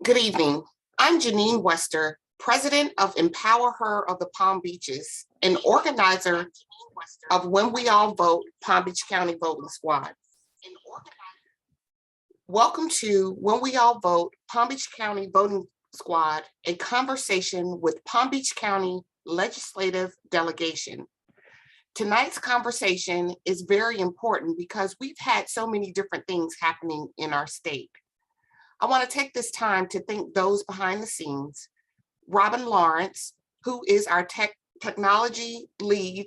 Good evening. I'm Janine Wester, president of Empower Her of the Palm Beaches and organizer of When We All Vote Palm Beach County Voting Squad. Welcome to When We All Vote Palm Beach County Voting Squad, a conversation with Palm Beach County Legislative Delegation. Tonight's conversation is very important because we've had so many different things happening in our state. I want to take this time to thank those behind the scenes, Robin Lawrence, who is our technology lead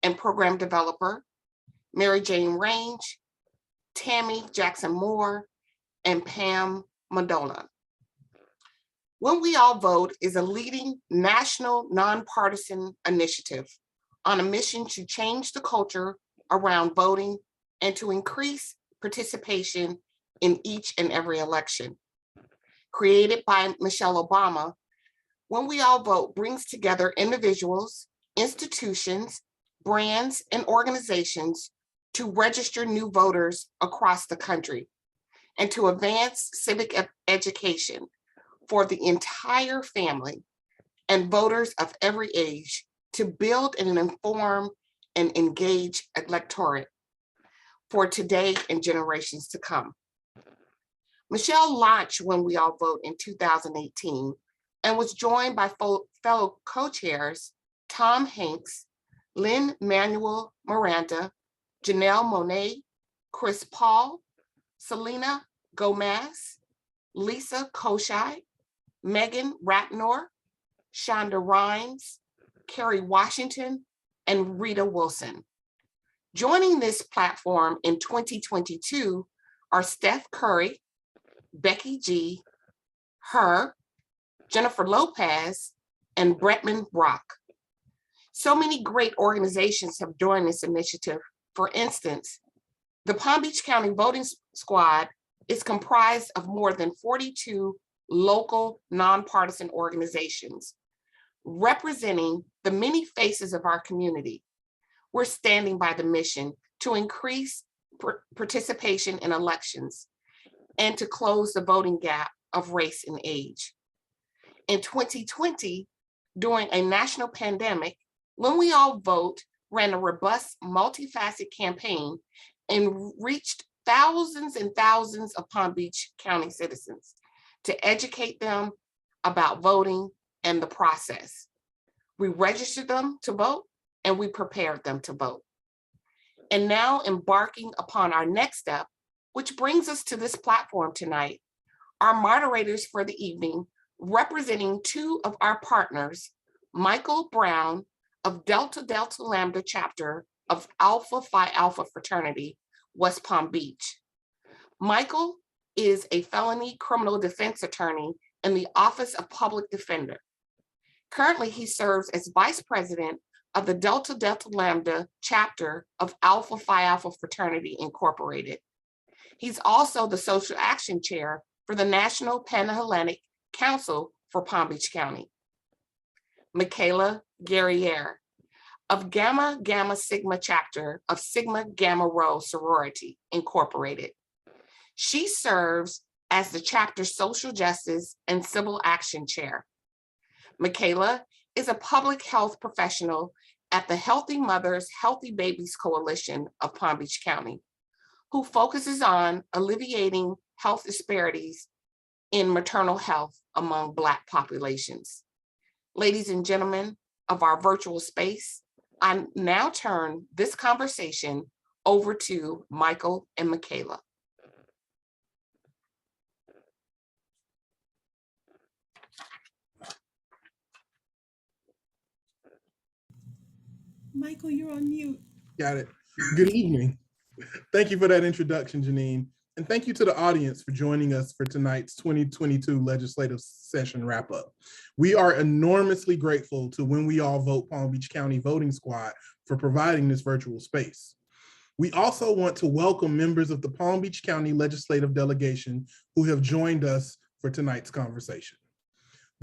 and program developer, Mary Jane Range, Tammy Jackson-Moore, and Pam Madola. When We All Vote is a leading national nonpartisan initiative on a mission to change the culture around voting and to increase participation in each and every election. Created by Michelle Obama, When We All Vote brings together individuals, institutions, brands, and organizations to register new voters across the country and to advance civic education for the entire family and voters of every age to build an informed and engaged electorate for today and generations to come. Michelle launched When We All Vote in 2018 and was joined by fellow co-chairs Tom Hanks, Lynn Manuel Miranda, Janelle Monet, Chris Paul, Selena Gomez, Lisa Koshai, Megan Ratnor, Shonda Rhimes, Kerry Washington, and Rita Wilson. Joining this platform in 2022 are Steph Curry, Becky G, Her, Jennifer Lopez, and Bretman Brock. So many great organizations have joined this initiative. For instance, the Palm Beach County Voting Squad is comprised of more than 42 local nonpartisan organizations representing the many faces of our community. We're standing by the mission to increase participation in elections and to close the voting gap of race and age. In 2020, during a national pandemic, When We All Vote ran a robust, multifaceted campaign and reached thousands and thousands of Palm Beach County citizens to educate them about voting and the process. We registered them to vote and we prepared them to vote. And now embarking upon our next step, which brings us to this platform tonight, our moderators for the evening, representing two of our partners, Michael Brown of Delta Delta Lambda chapter of Alpha Phi Alpha fraternity, West Palm Beach. Michael is a felony criminal defense attorney in the Office of Public Defender. Currently, he serves as vice president of the Delta Delta Lambda chapter of Alpha Phi Alpha fraternity incorporated. He's also the social action chair for the National Pan-Hellenic Council for Palm Beach County. Michaela Guerriere of Gamma Gamma Sigma chapter of Sigma Gamma Rho sorority incorporated. She serves as the chapter social justice and civil action chair. Michaela is a public health professional at the Healthy Mothers, Healthy Babies Coalition of Palm Beach County, who focuses on alleviating health disparities in maternal health among Black populations. Ladies and gentlemen of our virtual space, I now turn this conversation over to Michael and Michaela. Michael, you're on mute. Got it. Good evening. Thank you for that introduction, Janine. And thank you to the audience for joining us for tonight's 2022 legislative session wrap up. We are enormously grateful to When We All Vote Palm Beach County Voting Squad for providing this virtual space. We also want to welcome members of the Palm Beach County Legislative Delegation who have joined us for tonight's conversation.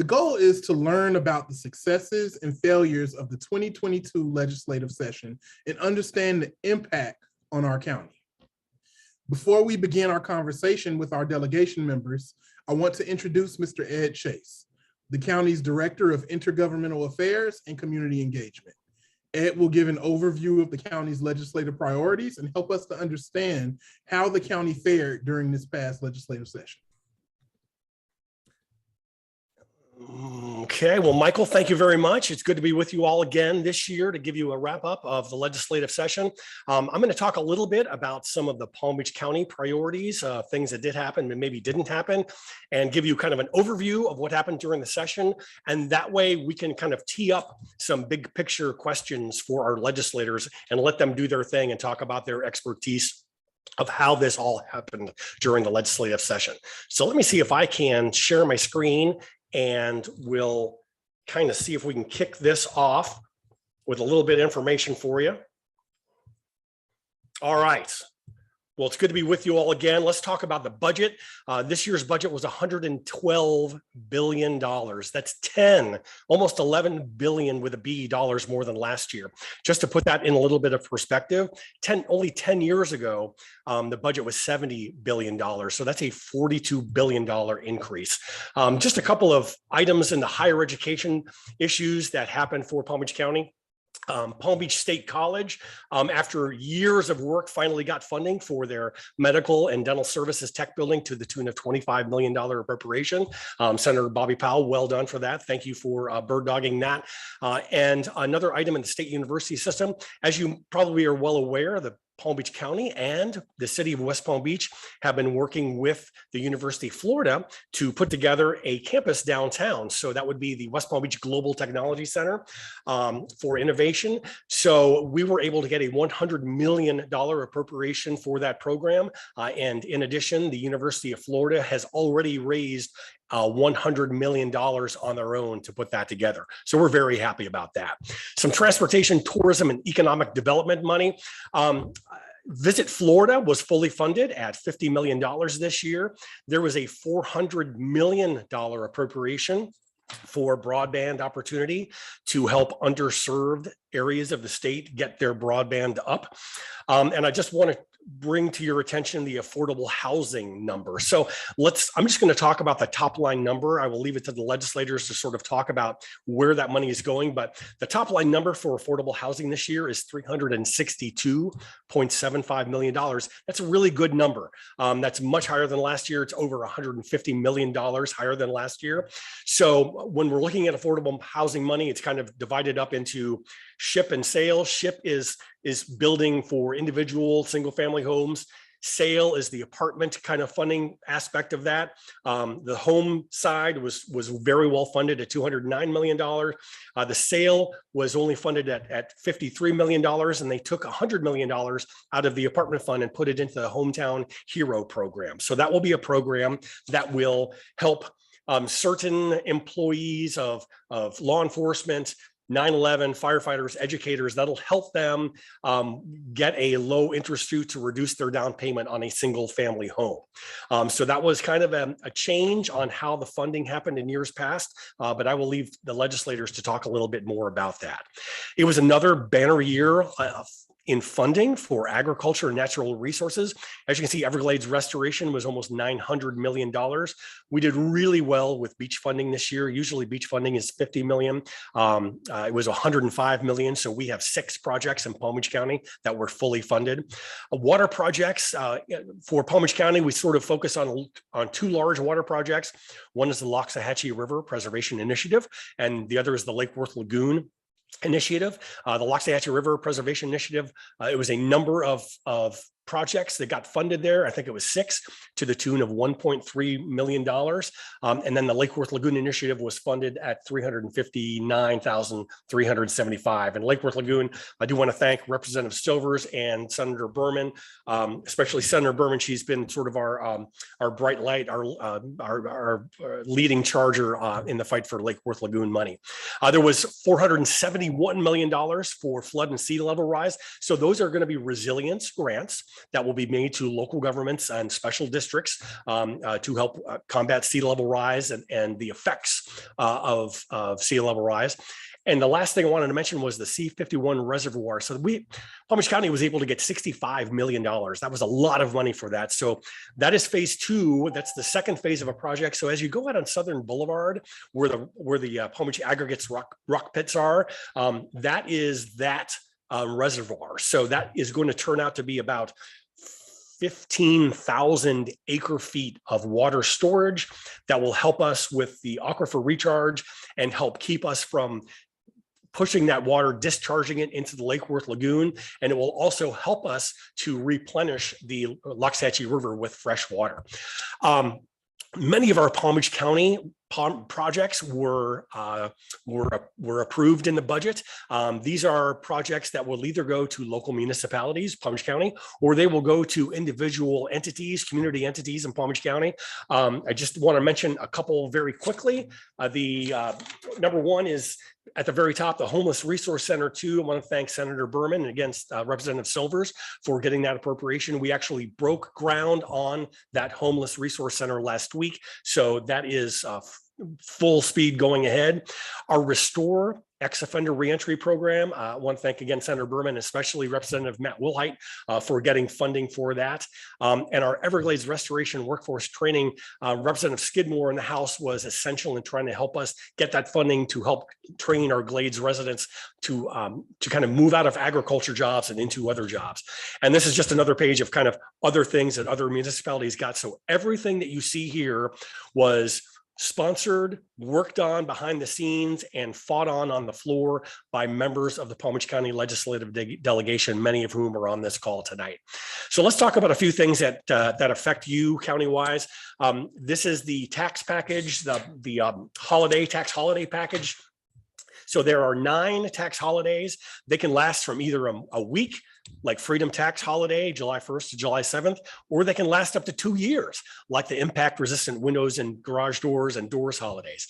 The goal is to learn about the successes and failures of the 2022 legislative session and understand the impact on our county. Before we begin our conversation with our delegation members, I want to introduce Mr. Ed Chase, the county's Director of Intergovernmental Affairs and Community Engagement. Ed will give an overview of the county's legislative priorities and help us to understand how the county fared during this past legislative session. Okay, well, Michael, thank you very much. It's good to be with you all again this year to give you a wrap up of the legislative session. I'm going to talk a little bit about some of the Palm Beach County priorities, things that did happen and maybe didn't happen, and give you kind of an overview of what happened during the session. And that way we can kind of tee up some big picture questions for our legislators and let them do their thing and talk about their expertise of how this all happened during the legislative session. So let me see if I can share my screen, and we'll kind of see if we can kick this off with a little bit of information for you. All right. Well, it's good to be with you all again. Let's talk about the budget. This year's budget was $112 billion. That's 10, almost 11 billion with a B dollars more than last year. Just to put that in a little bit of perspective, only 10 years ago, the budget was $70 billion. So that's a $42 billion increase. Just a couple of items in the higher education issues that happened for Palm Beach County. Palm Beach State College, after years of work, finally got funding for their medical and dental services tech building to the tune of $25 million appropriation. Senator Bobby Powell, well done for that. Thank you for bird dogging that. And another item in the state university system, as you probably are well aware, the Palm Beach County and the city of West Palm Beach have been working with the University of Florida to put together a campus downtown. So that would be the West Palm Beach Global Technology Center for innovation. So we were able to get a $100 million appropriation for that program. And in addition, the University of Florida has already raised $100 million on their own to put that together. So we're very happy about that. Some transportation, tourism, and economic development money. Visit Florida was fully funded at $50 million this year. There was a $400 million appropriation for broadband opportunity to help underserved areas of the state get their broadband up. And I just want to bring to your attention the affordable housing number. So I'm just going to talk about the top line number. I will leave it to the legislators to sort of talk about where that money is going. But the top line number for affordable housing this year is $362.75 million. That's a really good number. That's much higher than last year. It's over $150 million higher than last year. So when we're looking at affordable housing money, it's kind of divided up into SHIP and sale. SHIP is building for individual single family homes. Sale is the apartment kind of funding aspect of that. The home side was very well funded at $209 million. The sale was only funded at $53 million, and they took $100 million out of the apartment fund and put it into the Hometown Hero program. So that will be a program that will help certain employees of law enforcement, 9/11 firefighters, educators, that'll help them get a low interest rate to reduce their down payment on a single family home. So that was kind of a change on how the funding happened in years past, but I will leave the legislators to talk a little bit more about that. It was another banner year in funding for agriculture and natural resources. As you can see, Everglades restoration was almost $900 million. We did really well with beach funding this year. Usually beach funding is $50 million. It was $105 million. So we have 6 projects in Palm Beach County that were fully funded. Water projects for Palm Beach County, we sort of focus on 2 large water projects. One is the Loxahatchee River Preservation Initiative, and the other is the Lake Worth Lagoon Initiative. The Loxahatchee River Preservation Initiative, it was a number of projects that got funded there. I think it was 6 to the tune of $1.3 million. And then the Lake Worth Lagoon Initiative was funded at $359,375. And Lake Worth Lagoon, I do want to thank Representative Silvers and Senator Berman, especially Senator Berman. She's been sort of our bright light, our leading charger in the fight for Lake Worth Lagoon money. There was $471 million for flood and sea level rise. So those are going to be resilience grants that will be made to local governments and special districts to help combat sea level rise and the effects of sea level rise. And the last thing I wanted to mention was the C51 reservoir. So Palm Beach County was able to get $65 million. That was a lot of money for that. So that is phase 2. That's the second phase of a project. So as you go out on Southern Boulevard, where the Palm Beach aggregates rock pits are, that is that reservoir. So that is going to turn out to be about 15,000 acre feet of water storage that will help us with the aquifer recharge and help keep us from pushing that water, discharging it into the Lake Worth Lagoon. And it will also help us to replenish the Loxahatchee River with fresh water. Many of our Palm Beach County projects were approved in the budget. These are projects that will either go to local municipalities, Palm Beach County, or they will go to individual entities, community entities in Palm Beach County. I just want to mention a couple very quickly. Number one is at the very top, the Homeless Resource Center 2. I want to thank Senator Berman and against Representative Silvers for getting that appropriation. We actually broke ground on that Homeless Resource Center last week. So that is full speed going ahead. Our Restore ex-offender reentry program. I want to thank again Senator Berman, especially Representative Matt Wilhite for getting funding for that. And our Everglades Restoration Workforce Training, Representative Skidmore in the House was essential in trying to help us get that funding to help train our Glades residents to kind of move out of agriculture jobs and into other jobs. And this is just another page of kind of other things that other municipalities got. So everything that you see here was sponsored, worked on behind the scenes, and fought on the floor by members of the Palm Beach County Legislative Delegation, many of whom are on this call tonight. So let's talk about a few things that affect you county-wise. This is the tax package, the tax holiday package. So there are 9 tax holidays. They can last from either a week, like Freedom Tax Holiday, July 1st to July 7th, or they can last up to 2 years, like the impact resistant windows and garage doors and doors holidays.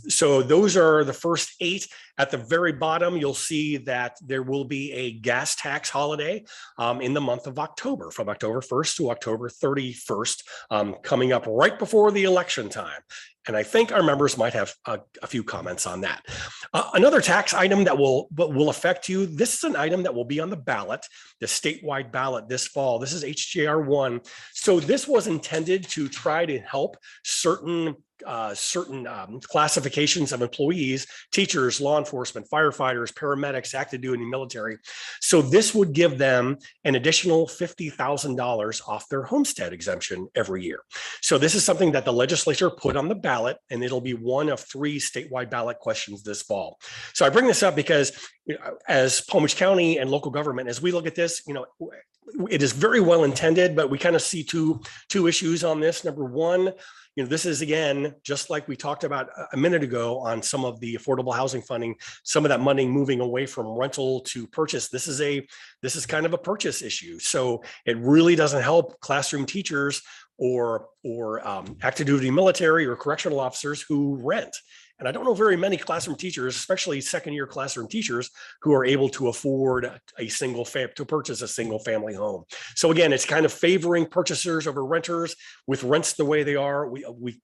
So those are the first 8. At the very bottom, you'll see that there will be a gas tax holiday in the month of October, from October 1st to October 31st, coming up right before the election time. And I think our members might have a few comments on that. Another tax item that will affect you, this is an item that will be on the ballot, the statewide ballot this fall. This is HJR 1. So this was intended to try to help certain classifications of employees, teachers, law enforcement, firefighters, paramedics, active duty military. So this would give them an additional $50,000 off their homestead exemption every year. So this is something that the legislature put on the ballot, and it'll be one of 3 statewide ballot questions this fall. So I bring this up because, as Palm Beach County and local government, as we look at this, it is very well intended, but we kind of see two issues on this. Number one, this is, again, just like we talked about a minute ago on some of the affordable housing funding, some of that money moving away from rental to purchase. This is kind of a purchase issue. So it really doesn't help classroom teachers or active duty military or correctional officers who rent. And I don't know very many classroom teachers, especially second-year classroom teachers, who are able to afford to purchase a single family home. So again, it's kind of favoring purchasers over renters. With rents the way they are, we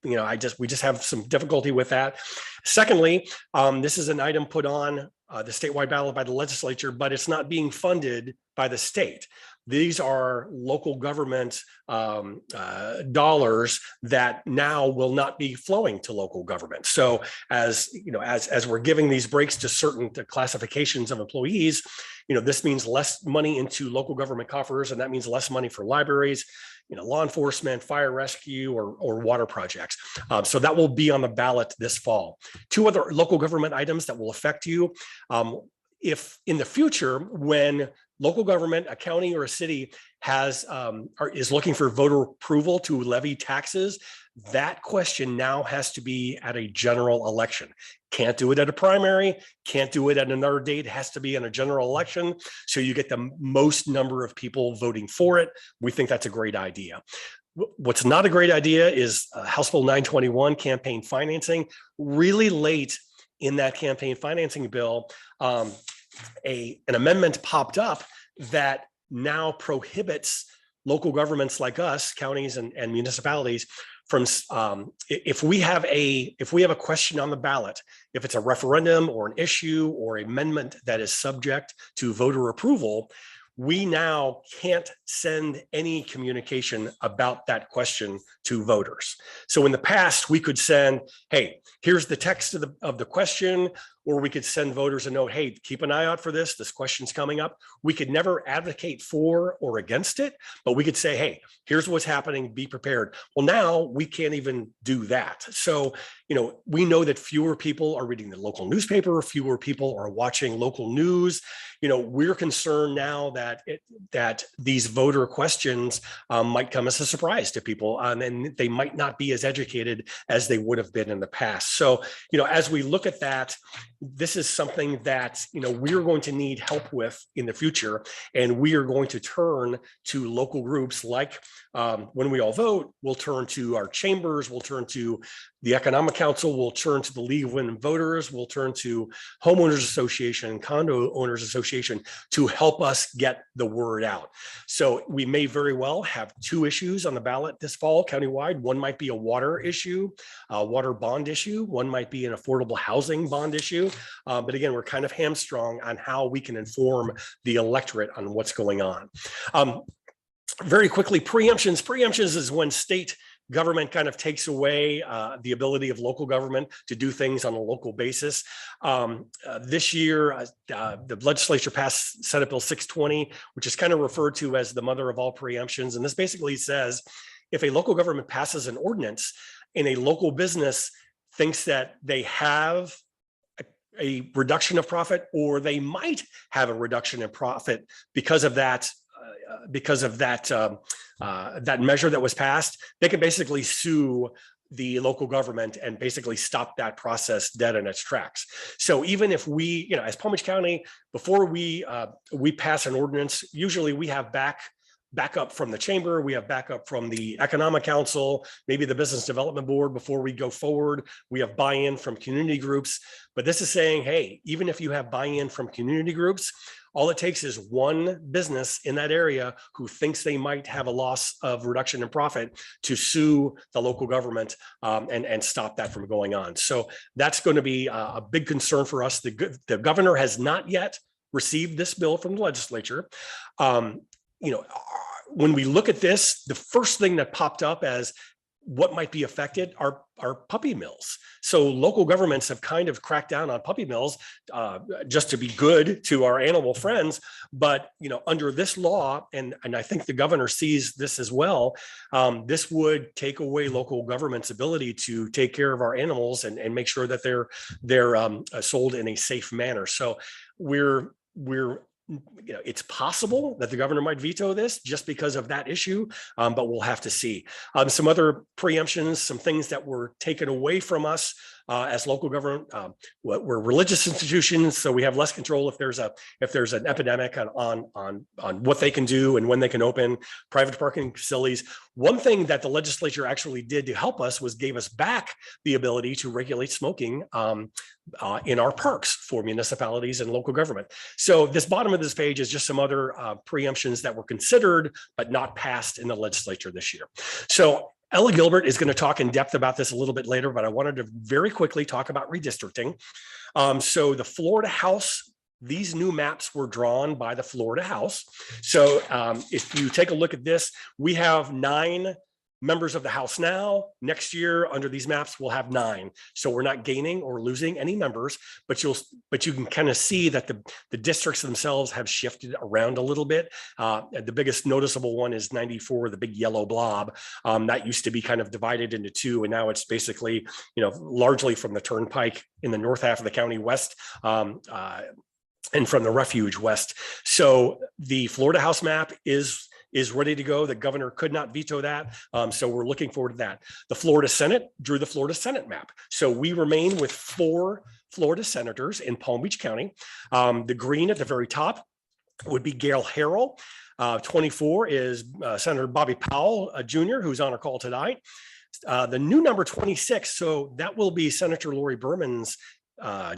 just have some difficulty with that. Secondly, this is an item put on the statewide ballot by the legislature, but it's not being funded by the state. These are local government dollars that now will not be flowing to local government. So as we're giving these breaks to certain classifications of employees, this means less money into local government coffers, and that means less money for libraries, law enforcement, fire rescue, or water projects. So that will be on the ballot this fall. 2 other local government items that will affect you. If in the future, when local government, a county or a city is looking for voter approval to levy taxes, that question now has to be at a general election. Can't do it at a primary, can't do it at another date, it has to be in a general election. So you get the most number of people voting for it. We think that's a great idea. What's not a great idea is House Bill 921, campaign financing. Really late in that campaign financing bill, an amendment popped up that now prohibits local governments like us, counties and municipalities, if we have a question on the ballot, if it's a referendum or an issue or amendment that is subject to voter approval, we now can't send any communication about that question to voters. So in the past, we could send, hey, here's the text of the question, or we could send voters a note, hey, keep an eye out for this. This question's coming up. We could never advocate for or against it, but we could say, hey, here's what's happening, be prepared. Well, now we can't even do that. So, we know that fewer people are reading the local newspaper, fewer people are watching local news. We're concerned now that these voter questions might come as a surprise to people, and they might not be as educated as they would have been in the past. So, as we look at that, this is something that, we're going to need help with in the future. And we are going to turn to local groups like When We All Vote, we'll turn to our chambers, we'll turn to the Economic Council, we'll turn to the League of Women Voters, we'll turn to Homeowners Association, Condo Owners Association to help us get the word out. So we may very well have two issues on the ballot this fall countywide. One might be a water issue, a water bond issue. One might be an affordable housing bond issue. But again, we're kind of hamstrung on how we can inform the electorate on what's going on. Very quickly, preemptions. Preemptions is when state government kind of takes away the ability of local government to do things on a local basis. This year, the legislature passed Senate Bill 620, which is kind of referred to as the mother of all preemptions. And this basically says, if a local government passes an ordinance and a local business thinks that they have a reduction of profit, or they might have a reduction in profit because of that that measure that was passed, they can basically sue the local government and basically stop that process dead in its tracks. So even if we, as Palm Beach County, before we pass an ordinance, usually we have backup from the chamber, we have backup from the Economic Council, maybe the Business Development Board before we go forward. We have buy-in from community groups. But this is saying, hey, even if you have buy-in from community groups, all it takes is one business in that area who thinks they might have a loss of reduction in profit to sue the local government and stop that from going on. So that's going to be a big concern for us. The governor has not yet received this bill from the legislature. When we look at this, the first thing that popped up as what might be affected are puppy mills. So local governments have kind of cracked down on puppy mills just to be good to our animal friends. But under this law, and I think the governor sees this as well, this would take away local government's ability to take care of our animals and make sure that they're sold in a safe manner. So we're it's possible that the governor might veto this just because of that issue, but we'll have to see. Some other preemptions, some things that were taken away from us as local government. We're religious institutions, so we have less control if there's an epidemic on what they can do and when they can open. Private parking facilities. One thing that the legislature actually did to help us was gave us back the ability to regulate smoking in our parks for municipalities and local government. So this bottom of this page is just some other preemptions that were considered but not passed in the legislature this year. So Ella Gilbert is going to talk in depth about this a little bit later, but I wanted to very quickly talk about redistricting. So the Florida House, these new maps were drawn by the Florida House. So if you take a look at this, we have 9 members of the House now. Next year, under these maps, we'll have 9. So we're not gaining or losing any members, but you can kind of see that the districts themselves have shifted around a little bit. The biggest noticeable one is 94, the big yellow blob. That used to be kind of divided into 2, and now it's basically, largely from the Turnpike in the north half of the county west, and from the Refuge west. So the Florida House map is ready to go. The governor could not veto that. So we're looking forward to that. The Florida Senate drew the Florida Senate map. So we remain with 4 Florida senators in Palm Beach County. The green at the very top would be Gail Harrell. 24 is Senator Bobby Powell, Jr., who's on our call tonight. The new number 26, so that will be Senator Lori Berman's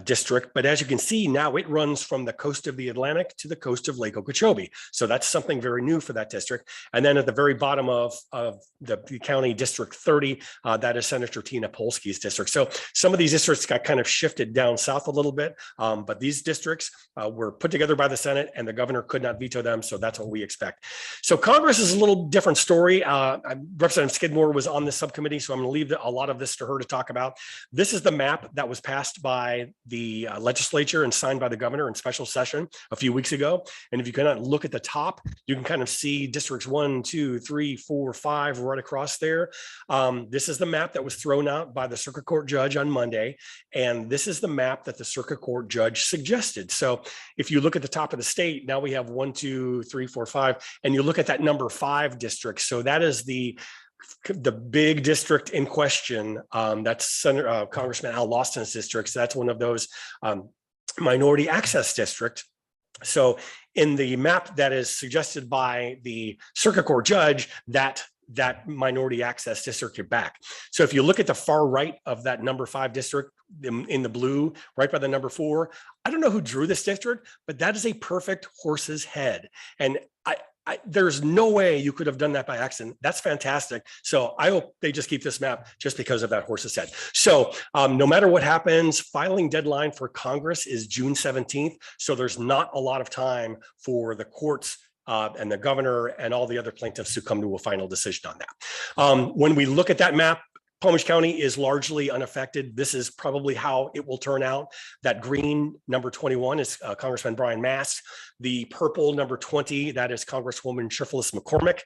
district, but as you can see now, it runs from the coast of the Atlantic to the coast of Lake Okeechobee. So that's something very new for that district. And then at the very bottom of the county, District 30, that is Senator Tina Polsky's district. So some of these districts got kind of shifted down south a little bit, but these districts were put together by the Senate and the governor could not veto them. So that's what we expect. So Congress is a little different story. Representative Skidmore was on this subcommittee, so I'm going to leave a lot of this to her to talk about. This is the map that was passed by the legislature and signed by the governor in special session a few weeks ago. And if you kind of look at the top, you can kind of see districts 1, 2, 3, 4, 5 right across there. This is the map that was thrown out by the circuit court judge on Monday. And this is the map that the circuit court judge suggested. So if you look at the top of the state, now we have 1, 2, 3, 4, 5, and you look at that number 5 district. So that is the big district in question. That's Congressman Al Lawson's district. So that's one of those minority access district. So in the map that is suggested by the circuit court judge, that minority access district are back. So if you look at the far right of that number 5 district in the blue, right by the number 4, I don't know who drew this district, but that is a perfect horse's head. And there's no way you could have done that by accident. That's fantastic. So I hope they just keep this map just because of that horse's head. So no matter what happens, filing deadline for Congress is June 17th. So there's not a lot of time for the courts and the governor and all the other plaintiffs to come to a final decision on that. When we look at that map, Palm Beach County is largely unaffected. This is probably how it will turn out. That green number 21 is Congressman Brian Mast. The purple number 20, that is Congresswoman Shifless McCormick.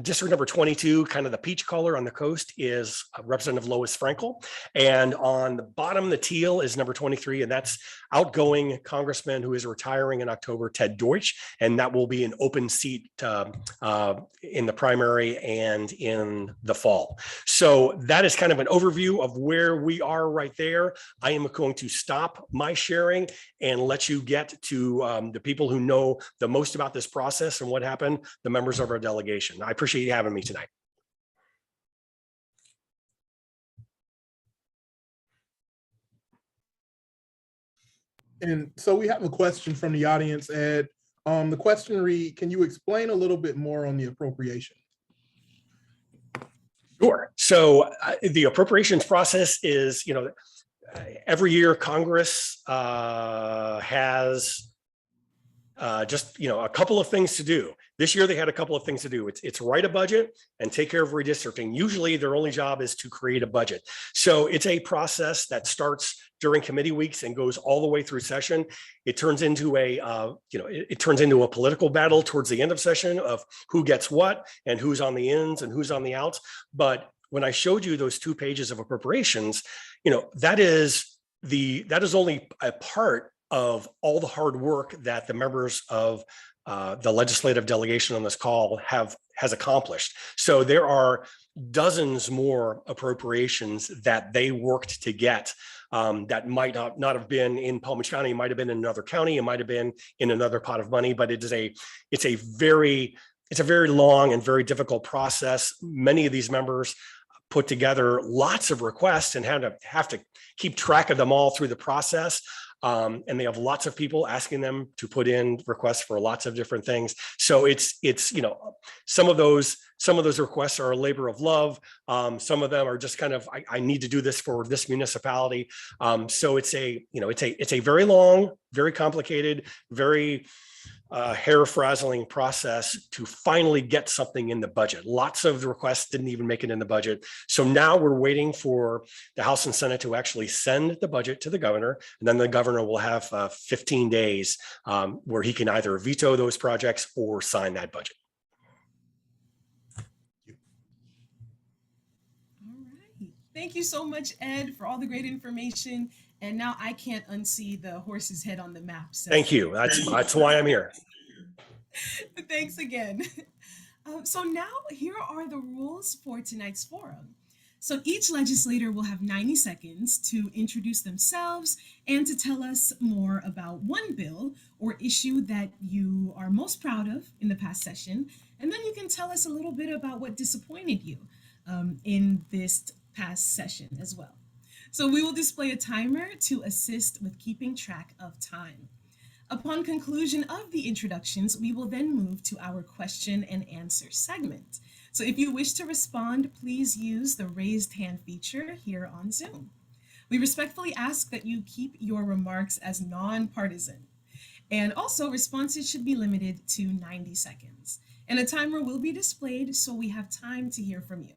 District number 22, kind of the peach color on the coast, is Representative Lois Frankel. And on the bottom, the teal is number 23, and that's outgoing Congressman who is retiring in October, Ted Deutsch. And that will be an open seat in the primary and in the fall. So that is kind of an overview of where we are right there. I am going to stop my sharing and let you get to the people who know the most about this process and what happened, the members of our delegation. I appreciate you having me tonight. And so we have a question from the audience, Ed. The question read, can you explain a little bit more on the appropriation? Sure. So the appropriations process is, every year Congress has just, a couple of things to do. This year they had a couple of things to do. It's write a budget and take care of redistricting. Usually their only job is to create a budget. So it's a process that starts during committee weeks and goes all the way through session. It turns into it turns into a political battle towards the end of session of who gets what and who's on the ins and who's on the outs. But when I showed you those 2 pages of appropriations, that is only a part of all the hard work that the members of the legislative delegation on this call has accomplished. So there are dozens more appropriations that they worked to get that might not have been in Palm Beach County, it might have been in another county, it might have been in another pot of money, but it's a very long and very difficult process. Many of these members put together lots of requests and have to keep track of them all through the process. And they have lots of people asking them to put in requests for lots of different things. So it's some of those requests are a labor of love. Some of them are just kind of I need to do this for this municipality. So it's a very long, very complicated, very hair-frazzling process to finally get something in the budget. Lots of the requests didn't even make it in the budget. So now we're waiting for the House and Senate to actually send the budget to the governor, and then the governor will have 15 days where he can either veto those projects or sign that budget. All right. Thank you so much, Ed, for all the great information. And now I can't unsee the horse's head on the map. So. Thank you. That's why I'm here. Thanks again. So now here are the rules for tonight's forum. So each legislator will have 90 seconds to introduce themselves and to tell us more about one bill or issue that you are most proud of in the past session. And then you can tell us a little bit about what disappointed you in this past session as well. So we will display a timer to assist with keeping track of time. Upon conclusion of the introductions, we will then move to our question and answer segment. So if you wish to respond, please use the raised hand feature here on Zoom. We respectfully ask that you keep your remarks as nonpartisan. And also, responses should be limited to 90 seconds. And a timer will be displayed so we have time to hear from you.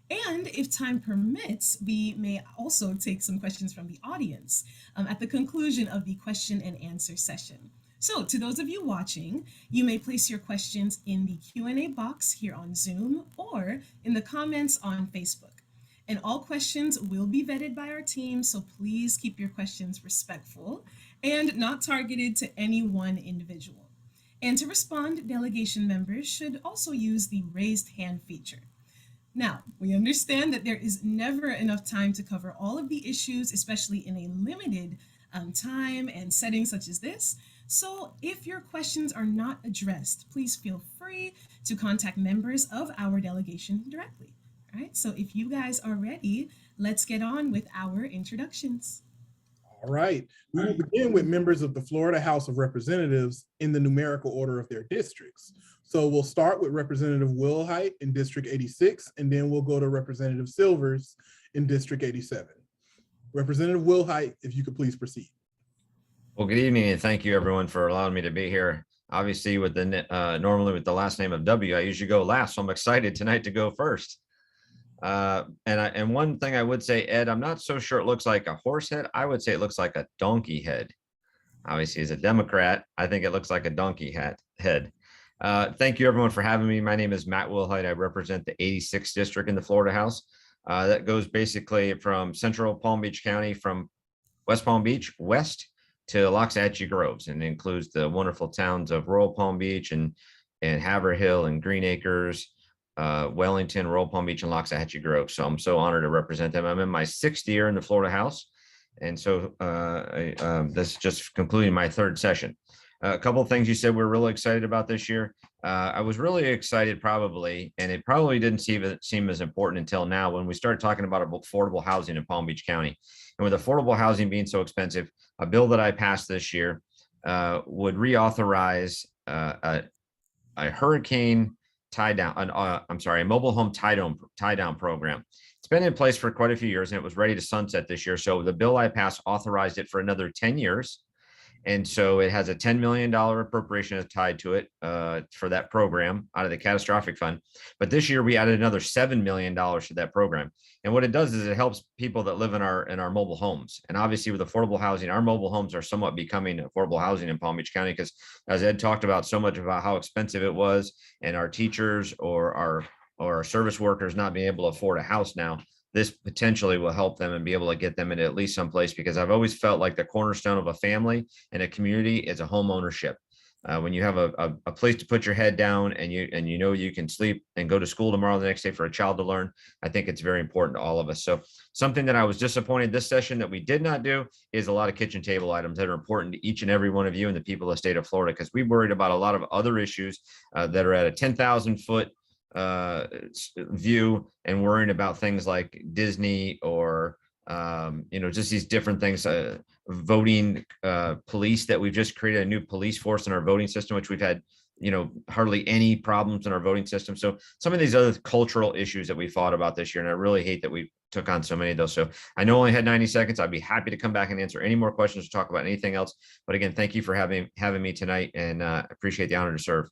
And if time permits, we may also take some questions from the audience at the conclusion of the question and answer session. So to those of you watching, you may place your questions in the Q&A box here on Zoom or in the comments on Facebook. And all questions will be vetted by our team, so please keep your questions respectful and not targeted to any one individual. And to respond, delegation members should also use the raised hand feature. Now, we understand that there is never enough time to cover all of the issues, especially in a limited time and setting such as this. So if your questions are not addressed, please feel free to contact members of our delegation directly. All right, so if you guys are ready, let's get on with our introductions. All right, we will begin with members of the Florida House of Representatives in the numerical order of their districts. So we'll start with Representative Wilhite in District 86, and then we'll go to Representative Silvers in District 87. Representative Wilhite, if you could please proceed. Well, good evening, and thank you everyone for allowing me to be here. Obviously, with the normally with the last name of W, I usually go last, so I'm excited tonight to go first. And one thing I would say, Ed, I'm not so sure it looks like a horse head. I would say it looks like a donkey head. Obviously, as a Democrat, I think it looks like a donkey head. Thank you everyone for having me. My name is Matt Wilhite. I represent the 86th district in the Florida House. That goes basically from central Palm Beach County, from West Palm Beach west to Loxahatchee Groves, and includes the wonderful towns of Royal Palm Beach and Haverhill and Green Acres, Wellington, Royal Palm Beach, and Loxahatchee Groves. So I'm so honored to represent them. I'm in my 6th year in the Florida House, and so this is just concluding my 3rd session. A couple of things you said we're really excited about this year. I was really excited probably, and it probably didn't seem as important until now when we started talking about affordable housing in Palm Beach County. And with affordable housing being so expensive, a bill that I passed this year would reauthorize a hurricane tie down, a mobile home tie down program. It's been in place for quite a few years, and it was ready to sunset this year. So the bill I passed authorized it for another 10 years. And so it has a $10 million appropriation tied to it for that program out of the catastrophic fund. But this year we added another $7 million to that program. And what it does is it helps people that live in our mobile homes. And obviously with affordable housing, our mobile homes are somewhat becoming affordable housing in Palm Beach County, because as Ed talked about so much about how expensive it was, and our teachers or our service workers not being able to afford a house now, this potentially will help them and be able to get them into at least someplace, because I've always felt like the cornerstone of a family and a community is a home ownership. When you have a place to put your head down, and you know you can sleep and go to school tomorrow, the next day, for a child to learn, I think it's very important to all of us. So something that I was disappointed this session that we did not do is a lot of kitchen table items that are important to each and every one of you and the people of the state of Florida, because we worried about a lot of other issues that are at a 10,000 foot view, and worrying about things like Disney or just these different things, voting police, that we've just created a new police force in our voting system, which we've had hardly any problems in our voting system. So some of these other cultural issues that we fought about this year, and I really hate that we took on so many of those. So I know I only had 90 seconds. I'd be happy to come back and answer any more questions or talk about anything else. But again, thank you for having me tonight, and appreciate the honor to serve.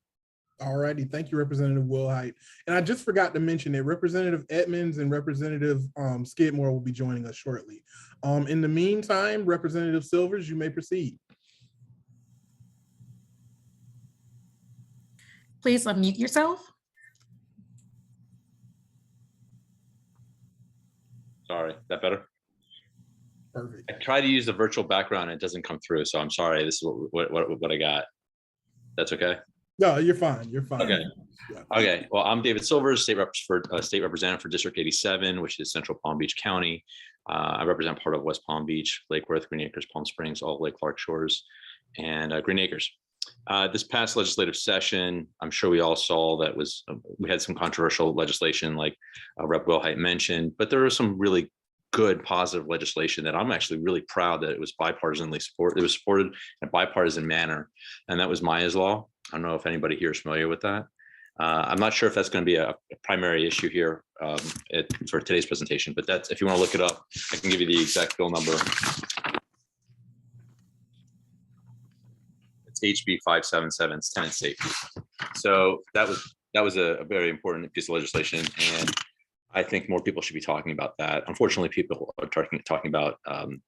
All righty, thank you, Representative Wilhite. And I just forgot to mention that Representative Edmonds and Representative Skidmore will be joining us shortly. In the meantime, Representative Silvers, you may proceed. Please unmute yourself. Sorry, that better? Perfect. I try to use the virtual background and it doesn't come through, so I'm sorry. This is what I got. That's okay? No, you're fine. You're fine. Okay. Yeah. Okay. Well, I'm David Silvers, state representative for District 87, which is Central Palm Beach County. I represent part of West Palm Beach, Lake Worth, Green Acres, Palm Springs, all of Lake Clark Shores, and Green Acres. This past legislative session, I'm sure we all saw that we had some controversial legislation, like Rep. Wilhite mentioned, but there were some really good, positive legislation that I'm actually really proud that it was bipartisanly supported. It was supported in a bipartisan manner, and that was Maya's law. I don't know if anybody here is familiar with that. I'm not sure if that's going to be a primary issue here for today's presentation, but that's, if you want to look it up, I can give you the exact bill number. It's HB 577, it's tenant safety. So that was a very important piece of legislation, and I think more people should be talking about that. Unfortunately, people are talking about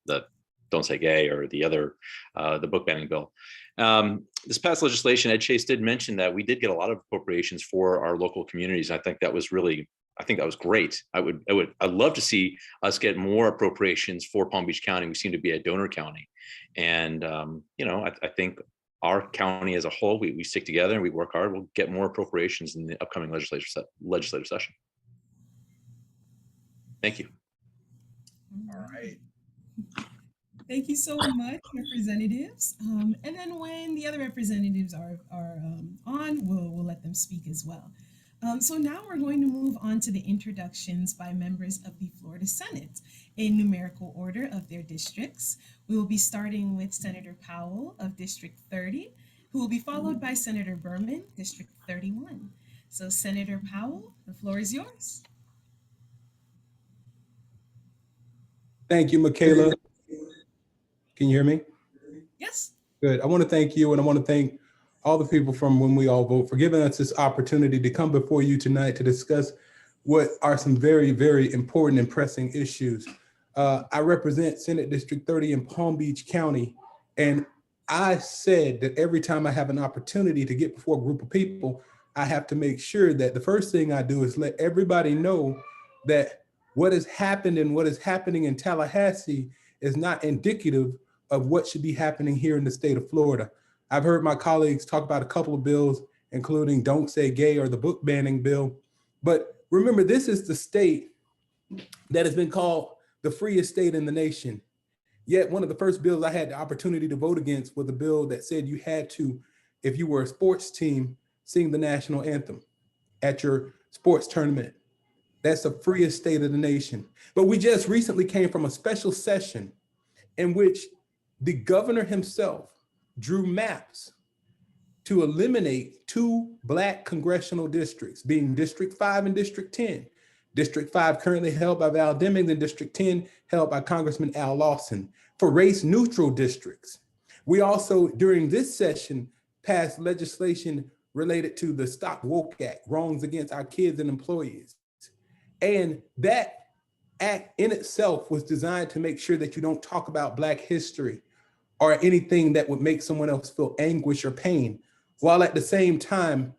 the Don't Say Gay or the other, the book banning bill. This past legislation, Ed Chase did mention that we did get a lot of appropriations for our local communities. I think that was great. I'd love to see us get more appropriations for Palm Beach County. We seem to be a donor county. And, I think our county as a whole, we stick together and we work hard. We'll get more appropriations in the upcoming legislative session. Thank you. All right. Thank you so much, representatives. And then when the other representatives are on, we'll let them speak as well. So now we're going to move on to the introductions by members of the Florida Senate in numerical order of their districts. We will be starting with Senator Powell of District 30, who will be followed by Senator Berman, District 31. So Senator Powell, the floor is yours. Thank you, Michaela. Can you hear me? Yes. Good. I want to thank you, and I want to thank all the people from When We All Vote for giving us this opportunity to come before you tonight to discuss what are some very, very important and pressing issues. I represent Senate District 30 in Palm Beach County, and I said that every time I have an opportunity to get before a group of people, I have to make sure that the first thing I do is let everybody know that what has happened and what is happening in Tallahassee is not indicative of what should be happening here in the state of Florida. I've heard my colleagues talk about a couple of bills, including Don't Say Gay or the book banning bill. But remember, this is the state that has been called the freest state in the nation. Yet one of the first bills I had the opportunity to vote against was a bill that said you had to, if you were a sports team, sing the national anthem at your sports tournament. That's the freest state of the nation. But we just recently came from a special session in which the governor himself drew maps to eliminate 2 Black congressional districts, being District 5 and District 10. District 5 currently held by Val Demings and District 10 held by Congressman Al Lawson for race-neutral districts. We also, during this session, passed legislation related to the Stop Woke Act, wrongs against our kids and employees. And that act in itself was designed to make sure that you don't talk about Black history or anything that would make someone else feel anguish or pain, while at the same time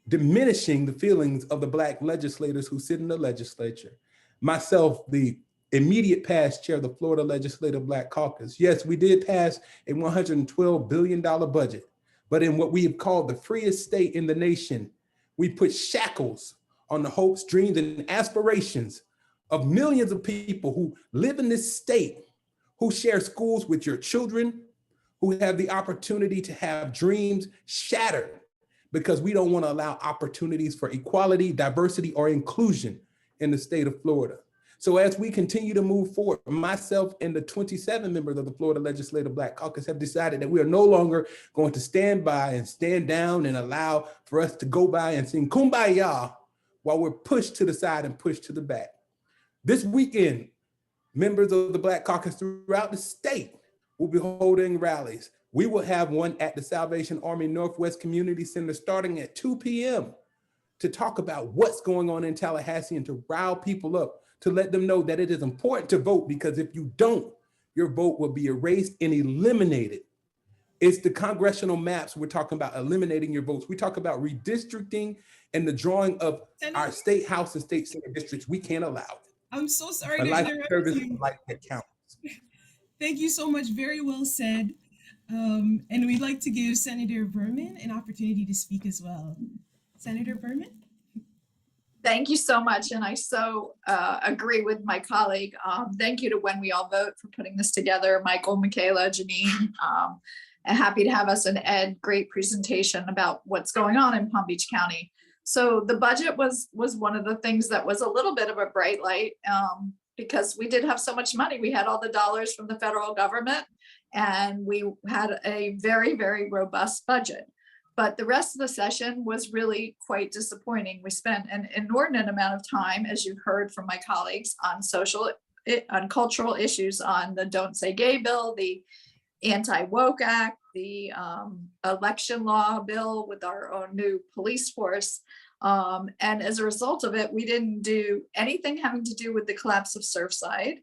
diminishing the feelings of the Black legislators who sit in the legislature. Myself, the immediate past chair of the Florida Legislative Black Caucus. Yes, we did pass a $112 billion budget, but in what we have called the freest state in the nation, we put shackles on the hopes, dreams, and aspirations of millions of people who live in this state, who share schools with your children, who have the opportunity to have dreams shattered because we don't want to allow opportunities for equality, diversity, or inclusion in the state of Florida. So as we continue to move forward, myself and the 27 members of the Florida Legislative Black Caucus have decided that we are no longer going to stand by and stand down and allow for us to go by and sing Kumbaya while we're pushed to the side and pushed to the back. This weekend, members of the Black Caucus throughout the state will be holding rallies. We will have one at the Salvation Army Northwest Community Center starting at 2 p.m. to talk about what's going on in Tallahassee and to rile people up, to let them know that it is important to vote, because if you don't, your vote will be erased and eliminated. It's the congressional maps we're talking about, eliminating your votes. We talk about redistricting and the drawing of our state house and state senate districts. We can't allow it. I'm so sorry A to life interrupt service you. like that counts. Thank you so much. Very well said. And we'd like to give Senator Berman an opportunity to speak as well. Senator Berman? Thank you so much. And I so agree with my colleague. Thank you to When We All Vote for putting this together. Michael, Michaela, Janine, and happy to have us and Ed. Great presentation about what's going on in Palm Beach County. So the budget was one of the things that was a little bit of a bright light because we did have so much money. We had all the dollars from the federal government, and we had a very, very robust budget. But the rest of the session was really quite disappointing. We spent an inordinate amount of time, as you've heard from my colleagues, on cultural issues, on the Don't Say Gay bill, the Anti-Woke Act, the election law bill with our own new police force. And as a result of it, we didn't do anything having to do with the collapse of Surfside,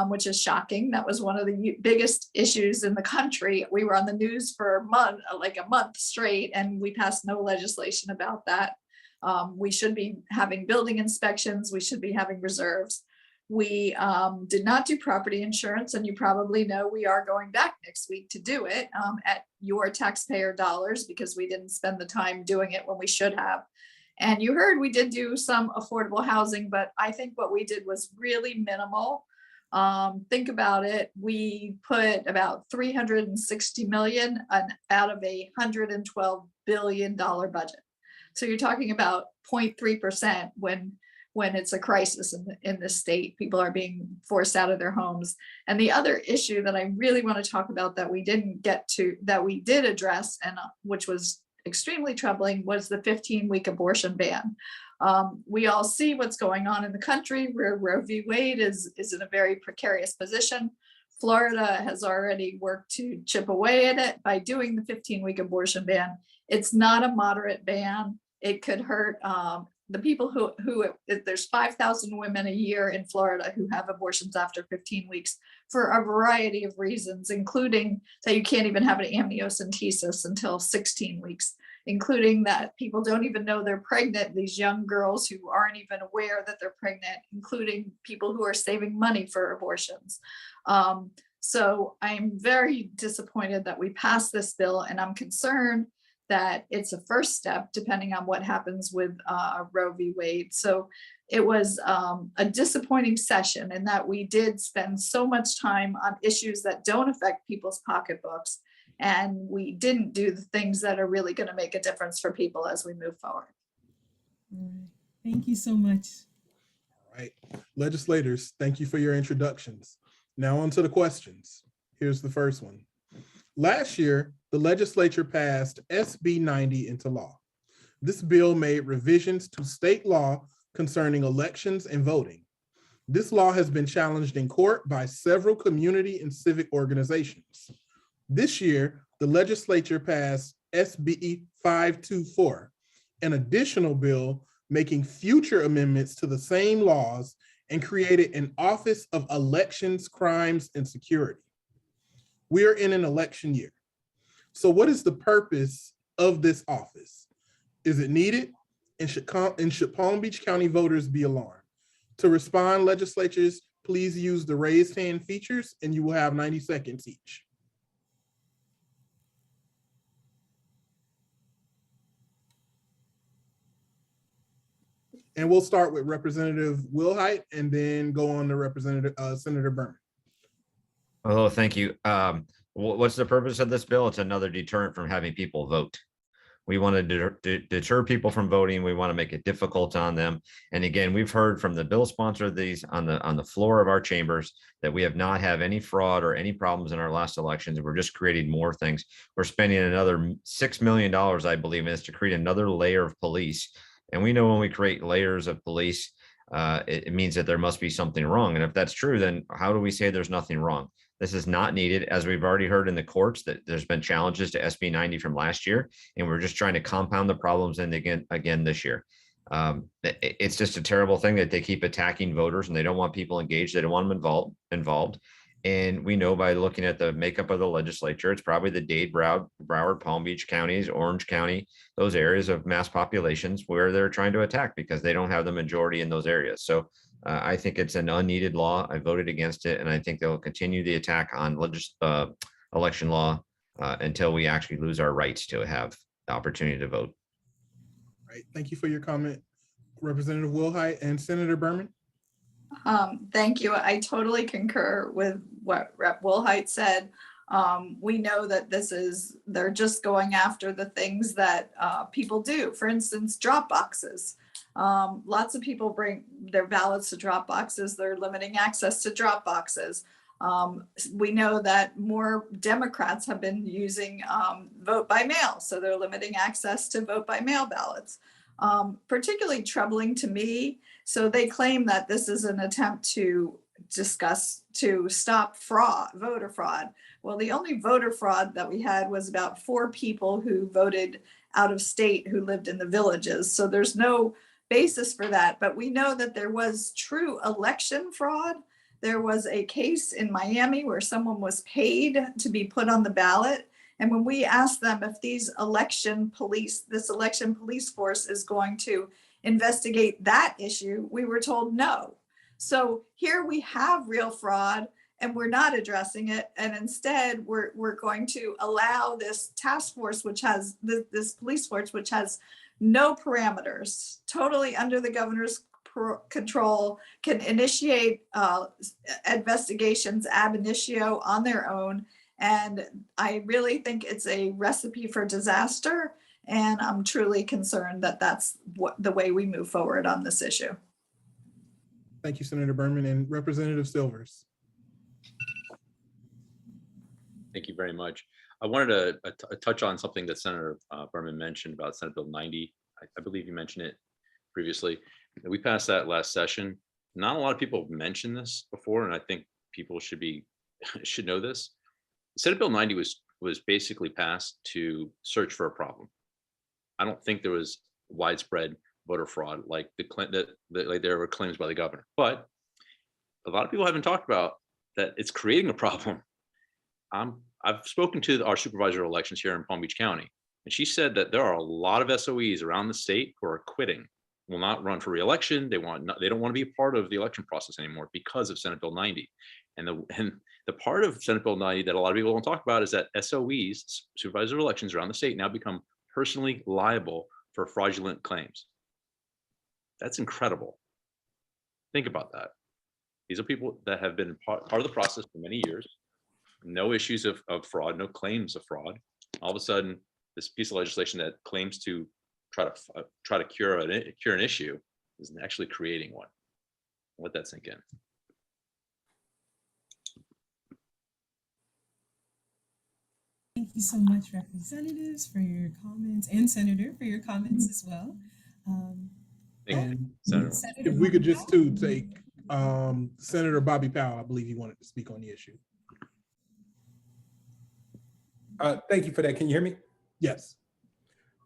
which is shocking. That was one of the biggest issues in the country. We were on the news for a month straight, and we passed no legislation about that. We should be having building inspections. We should be having reserves. We did not do property insurance, and you probably know we are going back next week to do it at your taxpayer dollars, because we didn't spend the time doing it when we should have. And you heard we did do some affordable housing, but I think what we did was really minimal. Think about it. We put about $360 million out of a $112 billion budget. So you're talking about 0.3% when it's a crisis in the state. People are being forced out of their homes. And the other issue that I really want to talk about that we didn't get to, that we did address, and which was extremely troubling, was the 15-week abortion ban. We all see what's going on in the country, where Roe v. Wade is in a very precarious position. Florida has already worked to chip away at it by doing the 15-week abortion ban. It's not a moderate ban. It could hurt the people who there's 5,000 women a year in Florida who have abortions after 15 weeks for a variety of reasons, including that you can't even have an amniocentesis until 16 weeks, including that people don't even know they're pregnant, these young girls who aren't even aware that they're pregnant, including people who are saving money for abortions. So I'm very disappointed that we passed this bill, and I'm concerned that it's a first step, depending on what happens with Roe v. Wade. So it was a disappointing session in that we did spend so much time on issues that don't affect people's pocketbooks, and we didn't do the things that are really going to make a difference for people as we move forward. All right. Thank you so much. All right, legislators, thank you for your introductions. Now on to the questions. Here's the first one. Last year, the legislature passed SB 90 into law. This bill made revisions to state law concerning elections and voting. This law has been challenged in court by several community and civic organizations. This year, the legislature passed SB 524, an additional bill making future amendments to the same laws, and created an Office of Elections, Crimes, and Security. We are in an election year. So what is the purpose of this office? Is it needed? And should Palm Beach County voters be alarmed? To respond, legislators, please use the raised hand features, and you will have 90 seconds each. And we'll start with Representative Wilhite and then go on to Senator Berman. Oh, thank you. What's the purpose of this bill? It's another deterrent from having people vote. We want to deter people from voting. We want to make it difficult on them. And again, we've heard from the bill sponsor of these on the floor of our chambers that we have not had any fraud or any problems in our last elections. We're just creating more things. We're spending another $6 million, I believe, in this to create another layer of police. And we know when we create layers of police, it means that there must be something wrong. And if that's true, then how do we say there's nothing wrong? This is not needed. As we've already heard in the courts, that there's been challenges to SB 90 from last year, and we're just trying to compound the problems and again this year. It's just a terrible thing that they keep attacking voters, and they don't want people engaged. They don't want them involved. And we know by looking at the makeup of the legislature, it's probably the Dade, Broward, Palm Beach counties, Orange County, those areas of mass populations where they're trying to attack because they don't have the majority in those areas. So I think it's an unneeded law. I voted against it, and I think they'll continue the attack on election law until we actually lose our rights to have the opportunity to vote. All right, thank you for your comment, Representative Wilhite. And Senator Berman. Thank you. I totally concur with what Rep. Wilhite said. We know that they're just going after the things that people do. For instance, drop boxes. Lots of people bring their ballots to drop boxes. They're limiting access to drop boxes. We know that more Democrats have been using vote by mail, so they're limiting access to vote by mail ballots. Particularly troubling to me. So they claim that this is an attempt to stop fraud, voter fraud. Well, the only voter fraud that we had was about 4 people who voted out of state who lived in the villages. So there's no basis for that. But we know that there was true election fraud. There was a case in Miami where someone was paid to be put on the ballot. And when we asked them if this election police force is going to investigate that issue, we were told no. So here we have real fraud and we're not addressing it. And instead we're going to allow this task force, which has this police force, which has no parameters, totally under the governor's control, can initiate investigations ab initio on their own. And I really think it's a recipe for disaster. And I'm truly concerned that that's the way we move forward on this issue. Thank you, Senator Berman. And Representative Silvers. Thank you very much. I wanted to touch on something that Senator Berman mentioned about Senate Bill 90. I believe you mentioned it previously. We passed that last session. Not a lot of people have mentioned this before, and I think people should know this. Senate Bill 90 was basically passed to search for a problem. I don't think there was widespread voter fraud like like there were claims by the governor. But a lot of people haven't talked about that it's creating a problem. I've spoken to our supervisor of elections here in Palm Beach County, and she said that there are a lot of SOEs around the state who are quitting, will not run for re-election. They don't want to be a part of the election process anymore because of Senate Bill 90. And the part of Senate Bill 90 that a lot of people don't talk about is that SOEs, supervisors of elections around the state, now become personally liable for fraudulent claims. That's incredible. Think about that. These are people that have been part of the process for many years. No issues of fraud, no claims of fraud. All of a sudden, this piece of legislation that claims to try to cure an issue is actually creating one. Let that sink in. Thank you so much, representatives, for your comments, and Senator for your comments as well. And Senator. if we could just take Senator Bobby Powell, I believe he wanted to speak on the issue. Thank you for that. Can you hear me? Yes.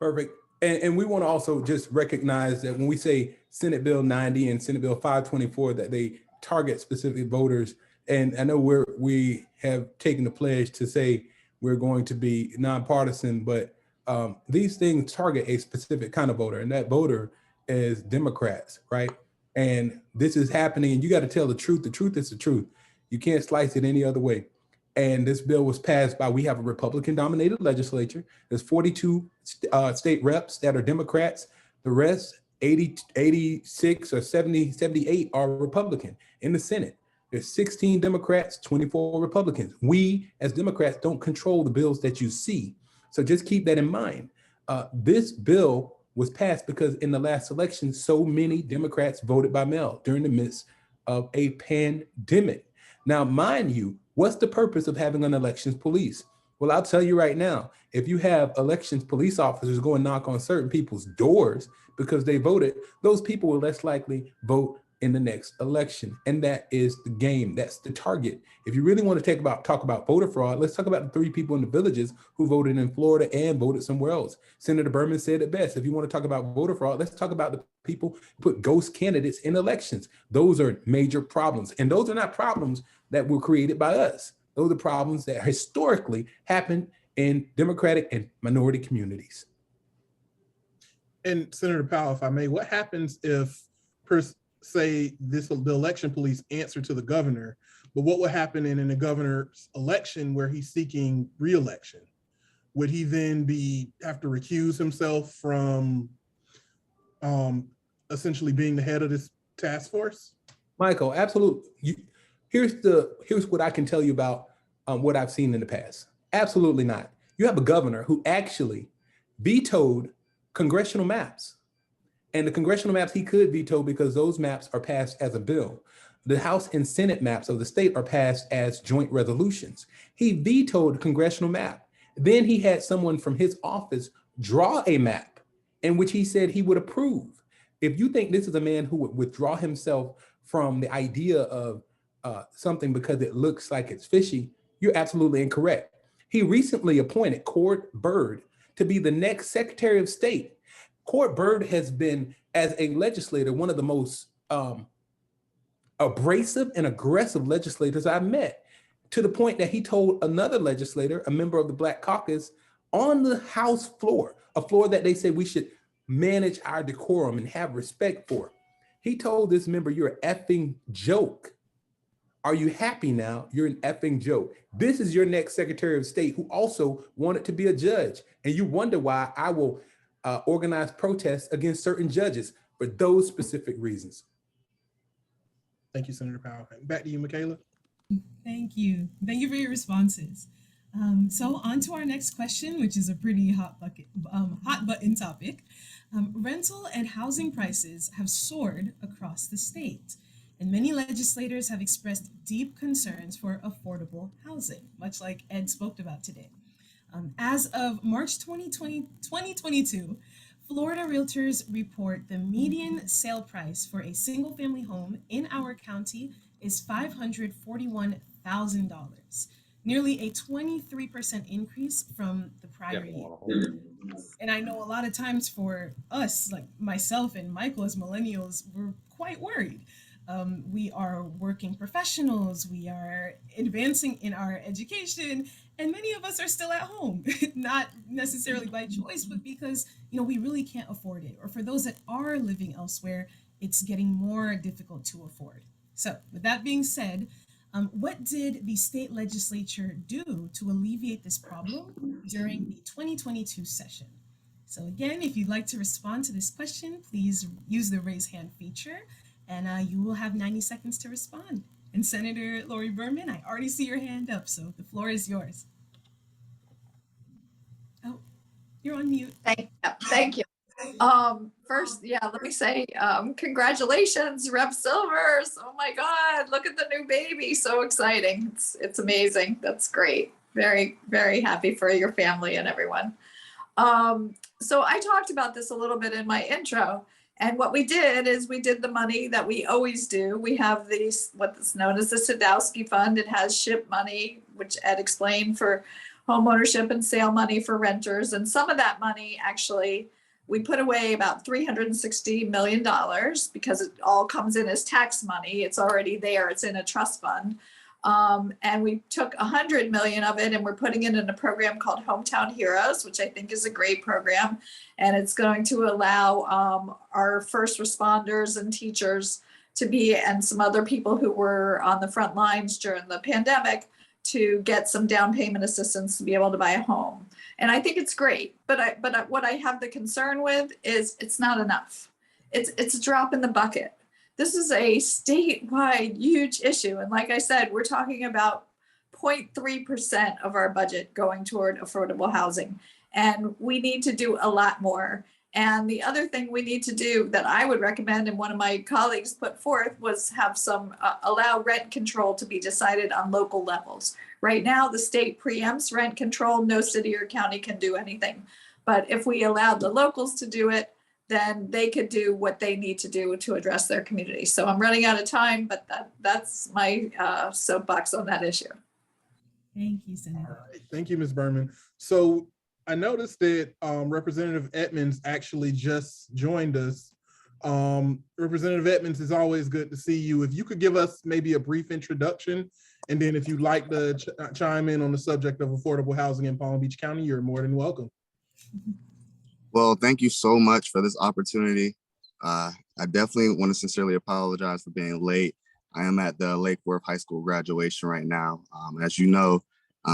Perfect. And we want to also just recognize that when we say Senate Bill 90 and Senate Bill 524, that they target specific voters. And I know we have taken the pledge to say we're going to be nonpartisan, but these things target a specific kind of voter, and that voter is Democrats, right? And this is happening, and you got to tell the truth. The truth is the truth. You can't slice it any other way. And this bill was passed we have a Republican-dominated legislature. There's 42 state reps that are Democrats. The rest, 86 or 78 are Republican. In the Senate, there's 16 Democrats, 24 Republicans. We, as Democrats, don't control the bills that you see. So just keep that in mind. This bill was passed because in the last election, so many Democrats voted by mail during the midst of a pandemic. Now, mind you, what's the purpose of having an elections police? Well, I'll tell you right now, if you have elections police officers go and knock on certain people's doors because they voted, those people will less likely vote in the next election. And that is the game. That's the target. If you really want to talk about voter fraud, let's talk about the 3 people in the villages who voted in Florida and voted somewhere else. Senator Berman said it best. If you want to talk about voter fraud, let's talk about the people who put ghost candidates in elections. Those are major problems. And those are not problems that were created by us. Those are problems that historically happened in Democratic and minority communities. And Senator Powell, if I may, what happens if, say, the election police answer to the governor, but what would happen in the governor's election where he's seeking re-election? Would he then have to recuse himself from essentially being the head of this task force? Michael, absolutely. Here's what I can tell you about what I've seen in the past. Absolutely not. You have a governor who actually vetoed congressional maps. And the congressional maps he could veto because those maps are passed as a bill. The House and Senate maps of the state are passed as joint resolutions. He vetoed the congressional map. Then he had someone from his office draw a map in which he said he would approve. If you think this is a man who would withdraw himself from the idea of something because it looks like it's fishy, you're absolutely incorrect. He recently appointed Cord Byrd to be the next Secretary of State. Cord Byrd has been, as a legislator, one of the most abrasive and aggressive legislators I've met, to the point that he told another legislator, a member of the Black Caucus, on the House floor, a floor that they said we should manage our decorum and have respect for. He told this member, "You're an effing joke. Are you happy now? You're an effing joke." This is your next Secretary of State who also wanted to be a judge. And you wonder why I will organize protests against certain judges for those specific reasons. Thank you, Senator Powell. Back to you, Michaela. Thank you. Thank you for your responses. So on to our next question, which is a pretty hot button topic. Rental and housing prices have soared across the state, and many legislators have expressed deep concerns for affordable housing, much like Ed spoke about today. As of March 2022, Florida realtors report the median sale price for a single-family home in our county is $541,000, nearly a 23% increase from the prior year. And I know a lot of times for us, like myself and Michael as millennials, we're quite worried. We are working professionals, we are advancing in our education, and many of us are still at home, not necessarily by choice, but because we really can't afford it. Or for those that are living elsewhere, it's getting more difficult to afford. So with that being said, what did the state legislature do to alleviate this problem during the 2022 session? So again, if you'd like to respond to this question, please use the raise hand feature, and you will have 90 seconds to respond. And Senator Lori Berman, I already see your hand up, so the floor is yours. Oh, you're on mute. Thank you. First, let me say, congratulations, Rep Silvers. Oh my God, look at the new baby. So exciting. It's amazing. That's great. Very, very happy for your family and everyone. So I talked about this a little bit in my intro. And what we did is we did the money that we always do. We have what's known as the Sadowski Fund. It has SHIP money, which Ed explained, for home ownership and sale money for renters. And some of that money, actually, we put away about $360 million because it all comes in as tax money. It's already there. It's in a trust fund. And we took $100 million of it and we're putting it in a program called Hometown Heroes, which I think is a great program. And it's going to allow our first responders and teachers and some other people who were on the front lines during the pandemic to get some down payment assistance to be able to buy a home. And I think it's great, but what I have the concern with is it's not enough. It's a drop in the bucket. This is a statewide huge issue. And like I said, we're talking about 0.3% of our budget going toward affordable housing. And we need to do a lot more. And the other thing we need to do that I would recommend, and one of my colleagues put forth, was have allow rent control to be decided on local levels. Right now, the state preempts rent control. No city or county can do anything. But if we allowed the locals to do it, then they could do what they need to do to address their community. So I'm running out of time, but that's my soapbox on that issue. Thank you, Senator. All right. Thank you, Ms. Berman. So I noticed that Representative Edmonds actually just joined us. Representative Edmonds, it's always good to see you. If you could give us maybe a brief introduction, and then if you'd like to chime in on the subject of affordable housing in Palm Beach County, you're more than welcome. Well, thank you so much for this opportunity. I definitely want to sincerely apologize for being late. I am at the Lake Worth High School graduation right now. As you know,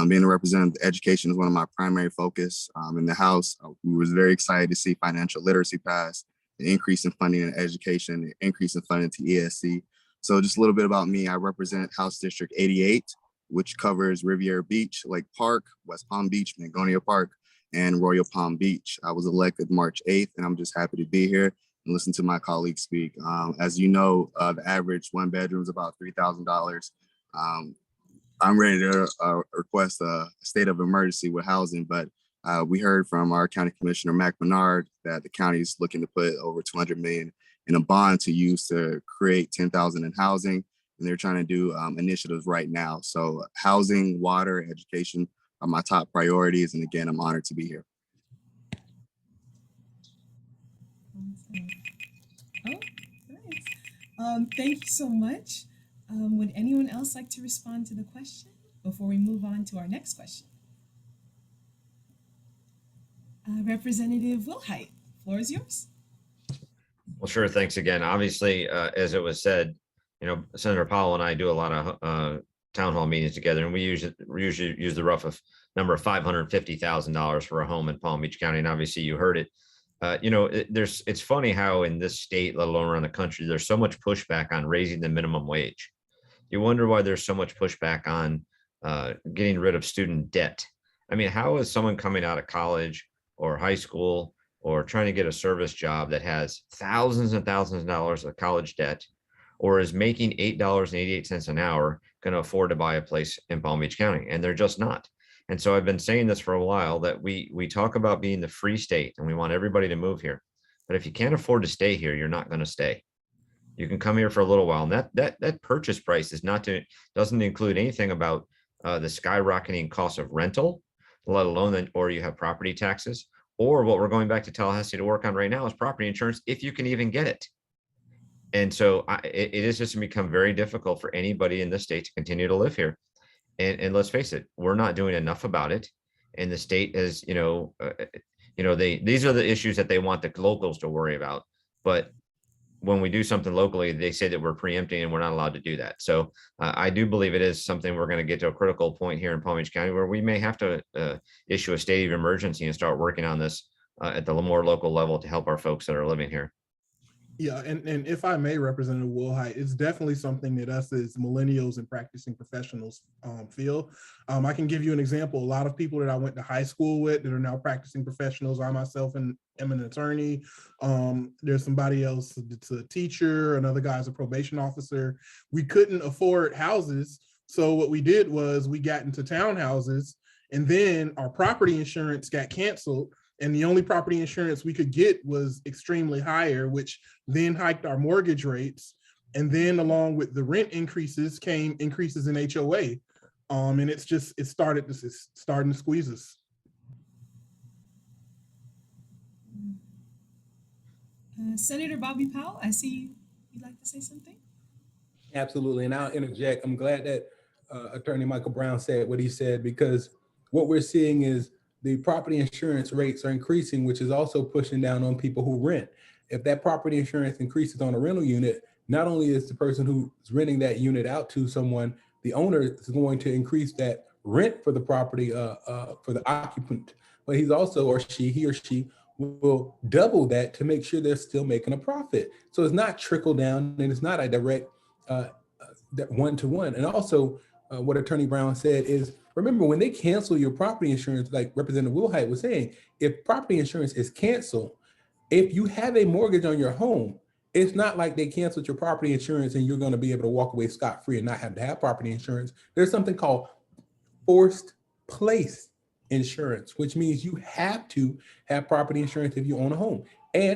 being a representative of education is one of my primary focus in the House. We were very excited to see financial literacy pass, the increase in funding in education, the increase in funding to ESC. So just a little bit about me. I represent House District 88, which covers Riviera Beach, Lake Park, West Palm Beach, Mangonia Park, and Royal Palm Beach. I was elected March 8th, and I'm just happy to be here and listen to my colleagues speak. As you know, the average one bedroom is about $3,000. I'm ready to request a state of emergency with housing, but we heard from our county commissioner, Mac Menard, that the county is looking to put over $200 million in a bond to use to create 10,000 in housing. And they're trying to do initiatives right now. So housing, water, education are my top priorities. And again, I'm honored to be here. Oh, nice. Thank you so much. Would anyone else like to respond to the question before we move on to our next question? Representative Wilhite, floor is yours. Well, sure. Thanks again. Obviously, as it was said, Senator Powell and I do a lot of town hall meetings together, and we usually use the rough of number of $550,000 for a home in Palm Beach County. And obviously, you heard it. It's funny how in this state, let alone around the country, there's so much pushback on raising the minimum wage. You wonder why there's so much pushback on getting rid of student debt. I mean, how is someone coming out of college or high school or trying to get a service job that has thousands and thousands of dollars of college debt, or is making $8.88 an hour going to afford to buy a place in Palm Beach County? And they're just not. And so I've been saying this for a while, that we talk about being the free state and we want everybody to move here. But if you can't afford to stay here, you're not going to stay. You can come here for a little while, and that purchase price doesn't include anything about the skyrocketing cost of rental, let alone or you have property taxes, or what we're going back to Tallahassee to work on right now is property insurance, if you can even get it. And so it is just become very difficult for anybody in the state to continue to live here. And let's face it, we're not doing enough about it. And the state is, these are the issues that they want the locals to worry about. But when we do something locally, they say that we're preempting and we're not allowed to do that. So I do believe it is something we're going to get to a critical point here in Palm Beach County where we may have to issue a state of emergency and start working on this at the more local level to help our folks that are living here. Yeah, and if I may, Representative Wilhite, it's definitely something that us as millennials and practicing professionals feel. I can give you an example. A lot of people that I went to high school with that are now practicing professionals. I myself am an attorney. There's somebody else that's a teacher. Another guy's a probation officer. We couldn't afford houses. So what we did was we got into townhouses, and then our property insurance got canceled. And the only property insurance we could get was extremely higher, which then hiked our mortgage rates. And then along with the rent increases came increases in HOA. And it's starting to squeeze us. Senator Bobby Powell, I see you'd like to say something. Absolutely, and I'll interject. I'm glad that Attorney Michael Brown said what he said, because what we're seeing is the property insurance rates are increasing, which is also pushing down on people who rent. If that property insurance increases on a rental unit, not only is the person who's renting that unit out to someone, the owner is going to increase that rent for the property for the occupant, but he or she will double that to make sure they're still making a profit. So it's not trickle down, and it's not a direct one-to-one. And also what Attorney Brown said is, remember, when they cancel your property insurance, like Representative Wilhite was saying, if property insurance is canceled, if you have a mortgage on your home, it's not like they canceled your property insurance and you're going to be able to walk away scot-free and not have to have property insurance. There's something called forced place insurance, which means you have to have property insurance if you own a home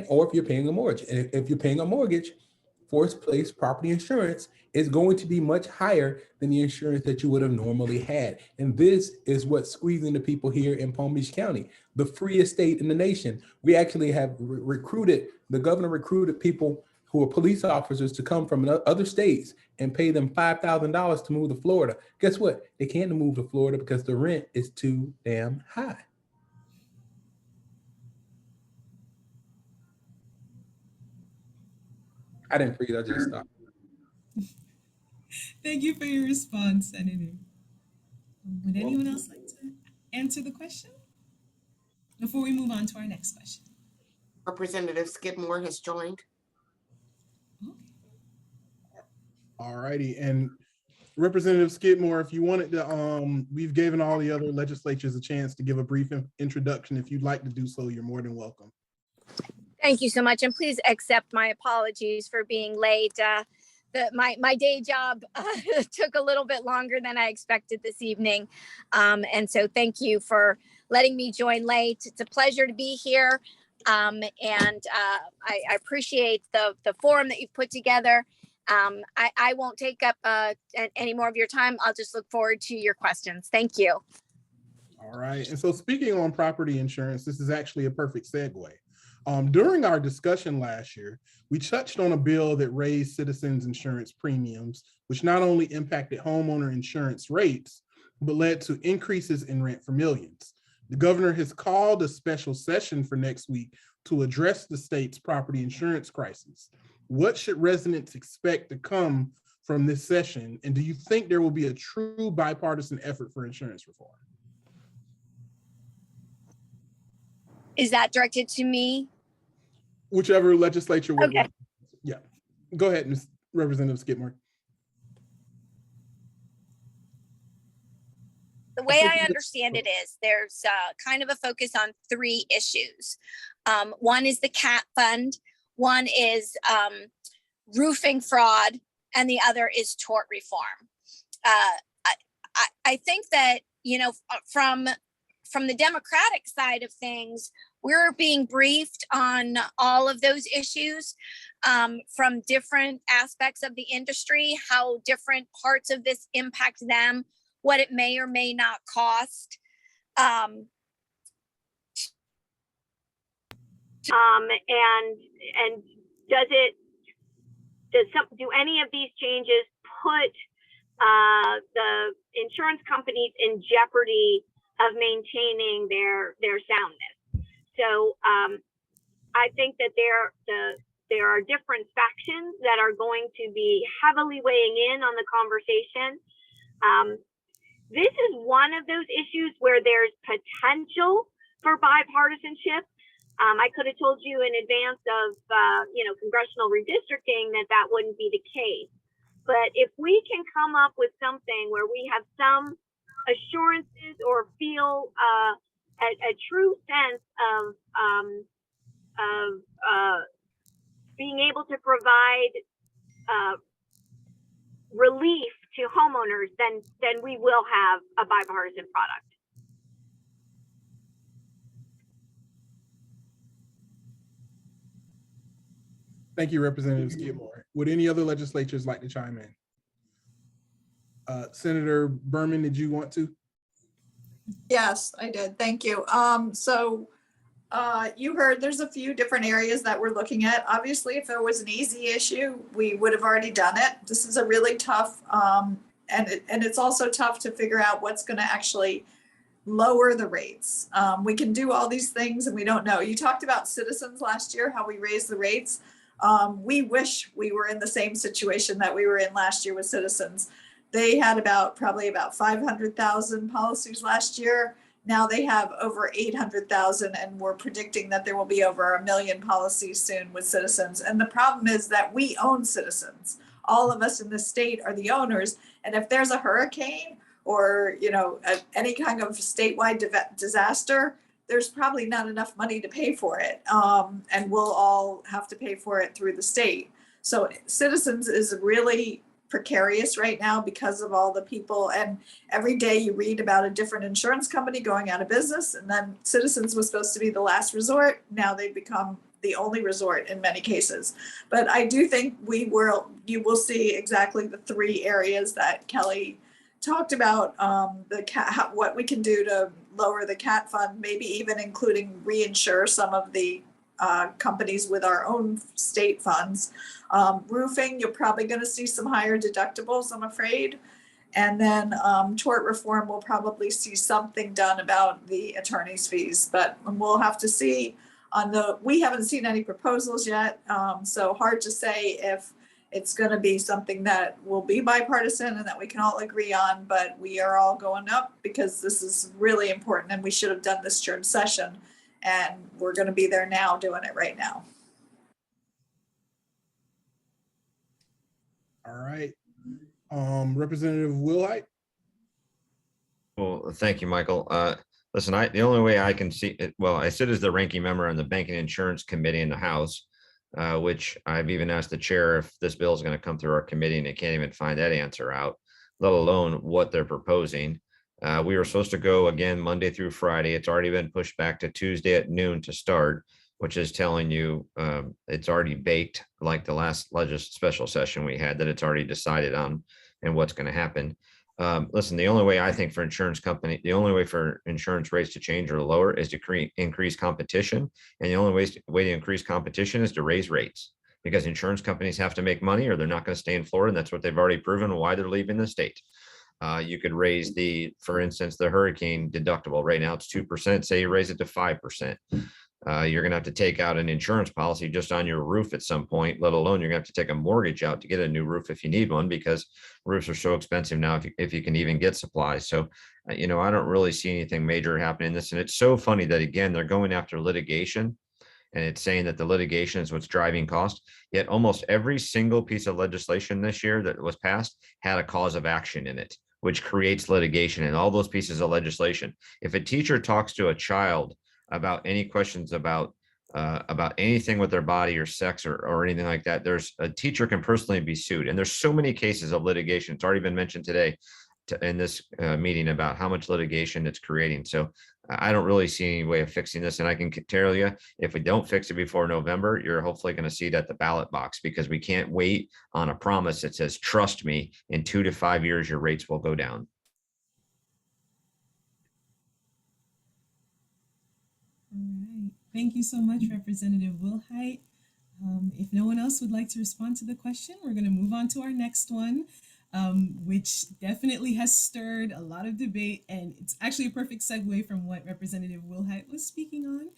or if you're paying a mortgage. And if you're paying a mortgage, forced place property insurance is going to be much higher than the insurance that you would have normally had. And this is what's squeezing the people here in Palm Beach County, the freest state in the nation. We actually have the governor recruited people who are police officers to come from other states and pay them $5,000 to move to Florida. Guess what? They can't move to Florida because the rent is too damn high. I didn't freeze, I just stopped. Thank you for your response, Senator. Would anyone else like to answer the question before we move on to our next question? Representative Skidmore has joined. Okay. All righty, and Representative Skidmore, if you wanted to, we've given all the other legislatures a chance to give a brief introduction. If you'd like to do so, you're more than welcome. Thank you so much, and please accept my apologies for being late. My day job took a little bit longer than I expected this evening, and so thank you for letting me join late. It's a pleasure to be here, and I appreciate the forum that you've put together. I won't take up any more of your time. I'll just look forward to your questions. Thank you. All right. And so speaking on property insurance, this is actually a perfect segue. During our discussion last year, we touched on a bill that raised citizens' insurance premiums, which not only impacted homeowner insurance rates, but led to increases in rent for millions. The governor has called a special session for next week to address the state's property insurance crisis. What should residents expect to come from this session? And do you think there will be a true bipartisan effort for insurance reform? Is that directed to me? Whichever legislature would. Okay. Yeah. Go ahead, Ms. Representative Skidmore. The way I understand it is there's kind of a focus on 3 issues. One is the CAT fund, one is roofing fraud, and the other is tort reform. I think that, you know, from the Democratic side of things, we're being briefed on all of those issues from different aspects of the industry, how different parts of this impact them, what it may or may not cost. And do any of these changes put the insurance companies in jeopardy of maintaining their soundness? So I think that there are different factions that are going to be heavily weighing in on the conversation. This is one of those issues where there's potential for bipartisanship. I could have told you in advance of congressional redistricting that wouldn't be the case. But if we can come up with something where we have some assurances or feel a true sense of being able to provide relief to homeowners, then we will have a bipartisan product. Thank you, Representative Skidmore. Would any other legislatures like to chime in? Senator Berman, did you want to? Yes, I did. Thank you. You heard there's a few different areas that we're looking at. Obviously, if there was an easy issue, we would have already done it. This is a really tough, and it's also tough to figure out what's going to actually lower the rates. We can do all these things and we don't know. You talked about Citizens last year, how we raised the rates. We wish we were in the same situation that we were in last year with Citizens. They had probably about 500,000 policies last year. Now they have over 800,000, and we're predicting that there will be over 1 million policies soon with Citizens. And the problem is that we own Citizens. All of us in the state are the owners. And if there's a hurricane or any kind of statewide disaster, there's probably not enough money to pay for it. And we'll all have to pay for it through the state. So Citizens is really precarious right now because of all the people, and every day you read about a different insurance company going out of business, and then Citizens was supposed to be the last resort. Now they've become the only resort in many cases. But I do think you will see exactly the 3 areas that Kelly talked about, what we can do to lower the CAT fund, maybe even including reinsure some of the companies with our own state funds. Roofing, you're probably going to see some higher deductibles, I'm afraid. And then tort reform, we'll probably see something done about the attorney's fees, but we'll have to see we haven't seen any proposals yet. So hard to say if it's going to be something that will be bipartisan and that we can all agree on, but we are all going up because this is really important and we should have done this during session. And we're going to be there now doing it right now. All right. Representative Wilhite. Well, thank you, Michael. Listen, the only way I can see it, well, I sit as the ranking member on the Banking and Insurance Committee in the House, which I've even asked the chair if this bill is going to come through our committee, and they can't even find that answer out, let alone what they're proposing. We were supposed to go again Monday through Friday. It's already been pushed back to Tuesday at noon to start, which is telling you it's already baked, like the last special session we had, that it's already decided on and what's going to happen. Listen, the only way I think for the only way for insurance rates to change or lower is to increase competition. And the only way to increase competition is to raise rates, because insurance companies have to make money or they're not going to stay in Florida. And that's what they've already proven why they're leaving the state. You could raise for instance, the hurricane deductible. Right now it's 2%. Say you raise it to 5%. You're going to have to take out an insurance policy just on your roof at some point, let alone you're going to have to take a mortgage out to get a new roof if you need one, because roofs are so expensive now if you can even get supplies. So, I don't really see anything major happening in this. And it's so funny that, again, they're going after litigation, and it's saying that the litigation is what's driving cost. Yet almost every single piece of legislation this year that was passed had a cause of action in it, which creates litigation. And all those pieces of legislation, if a teacher talks to a child about any questions about anything with their body or sex or anything like that, there's a teacher can personally be sued. And there's so many cases of litigation. It's already been mentioned today in this meeting about how much litigation it's creating. So I don't really see any way of fixing this. And I can tell you, if we don't fix it before November, you're hopefully going to see it at the ballot box, because we can't wait on a promise that says, trust me, in 2 to 5 years, your rates will go down. All right. Thank you so much, Representative Wilhite. If no one else would like to respond to the question, we're going to move on to our next one, which definitely has stirred a lot of debate, and it's actually a perfect segue from what Representative Wilhite was speaking on.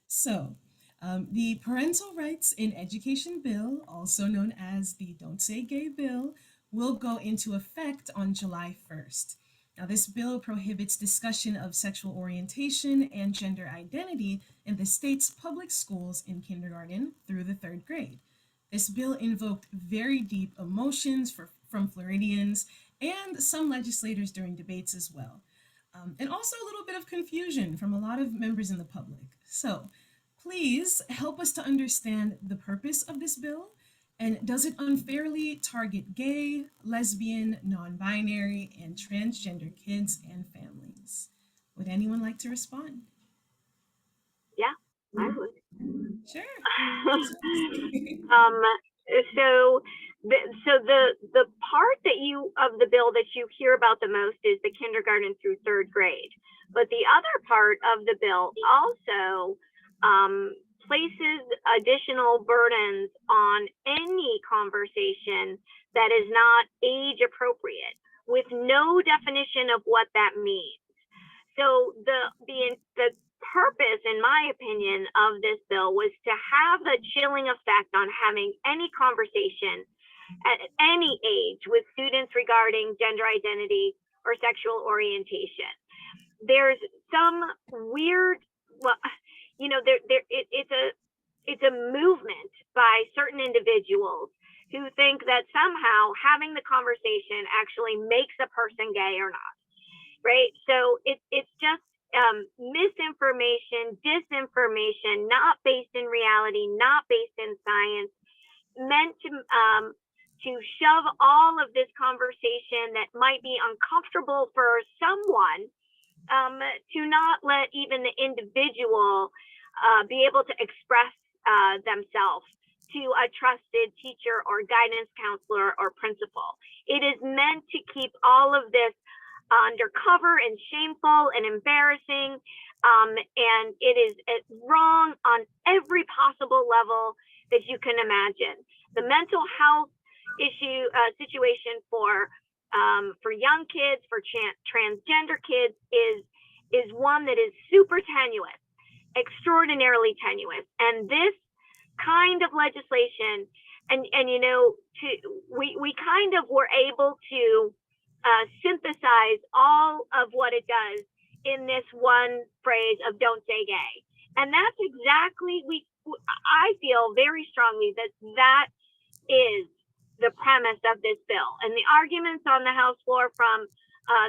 So, the Parental Rights in Education Bill, also known as the Don't Say Gay Bill, will go into effect on July 1st. Now, this bill prohibits discussion of sexual orientation and gender identity in the state's public schools in kindergarten through the 3rd grade. This bill invoked very deep emotions from Floridians and some legislators during debates as well, and also a little bit of confusion from a lot of members in the public. So please help us to understand the purpose of this bill. And does it unfairly target gay, lesbian, non-binary, and transgender kids and families? Would anyone like to respond? Yeah, I would. Sure. The part of the bill that you hear about the most is the kindergarten through 3rd grade. But the other part of the bill also places additional burdens on any conversation that is not age appropriate, with no definition of what that means. So the purpose, in my opinion, of this bill was to have a chilling effect on having any conversation at any age with students regarding gender identity or sexual orientation. There's some weird, it's a movement by certain individuals who think that somehow having the conversation actually makes a person gay or not, right? So it's just misinformation, disinformation, not based in reality, not based in science, meant to shove all of this conversation that might be uncomfortable for someone, to not let even the individual be able to express themselves to a trusted teacher or guidance counselor or principal. It is meant to keep all of this undercover and shameful and embarrassing, and it is wrong on every possible level that you can imagine. The mental health situation for young kids, for transgender kids, is one that is super tenuous, extraordinarily tenuous. And this kind of legislation, we kind of were able to synthesize all of what it does in this one phrase of "don't say gay." And that's exactly, I feel very strongly that is the premise of this bill. And the arguments on the House floor from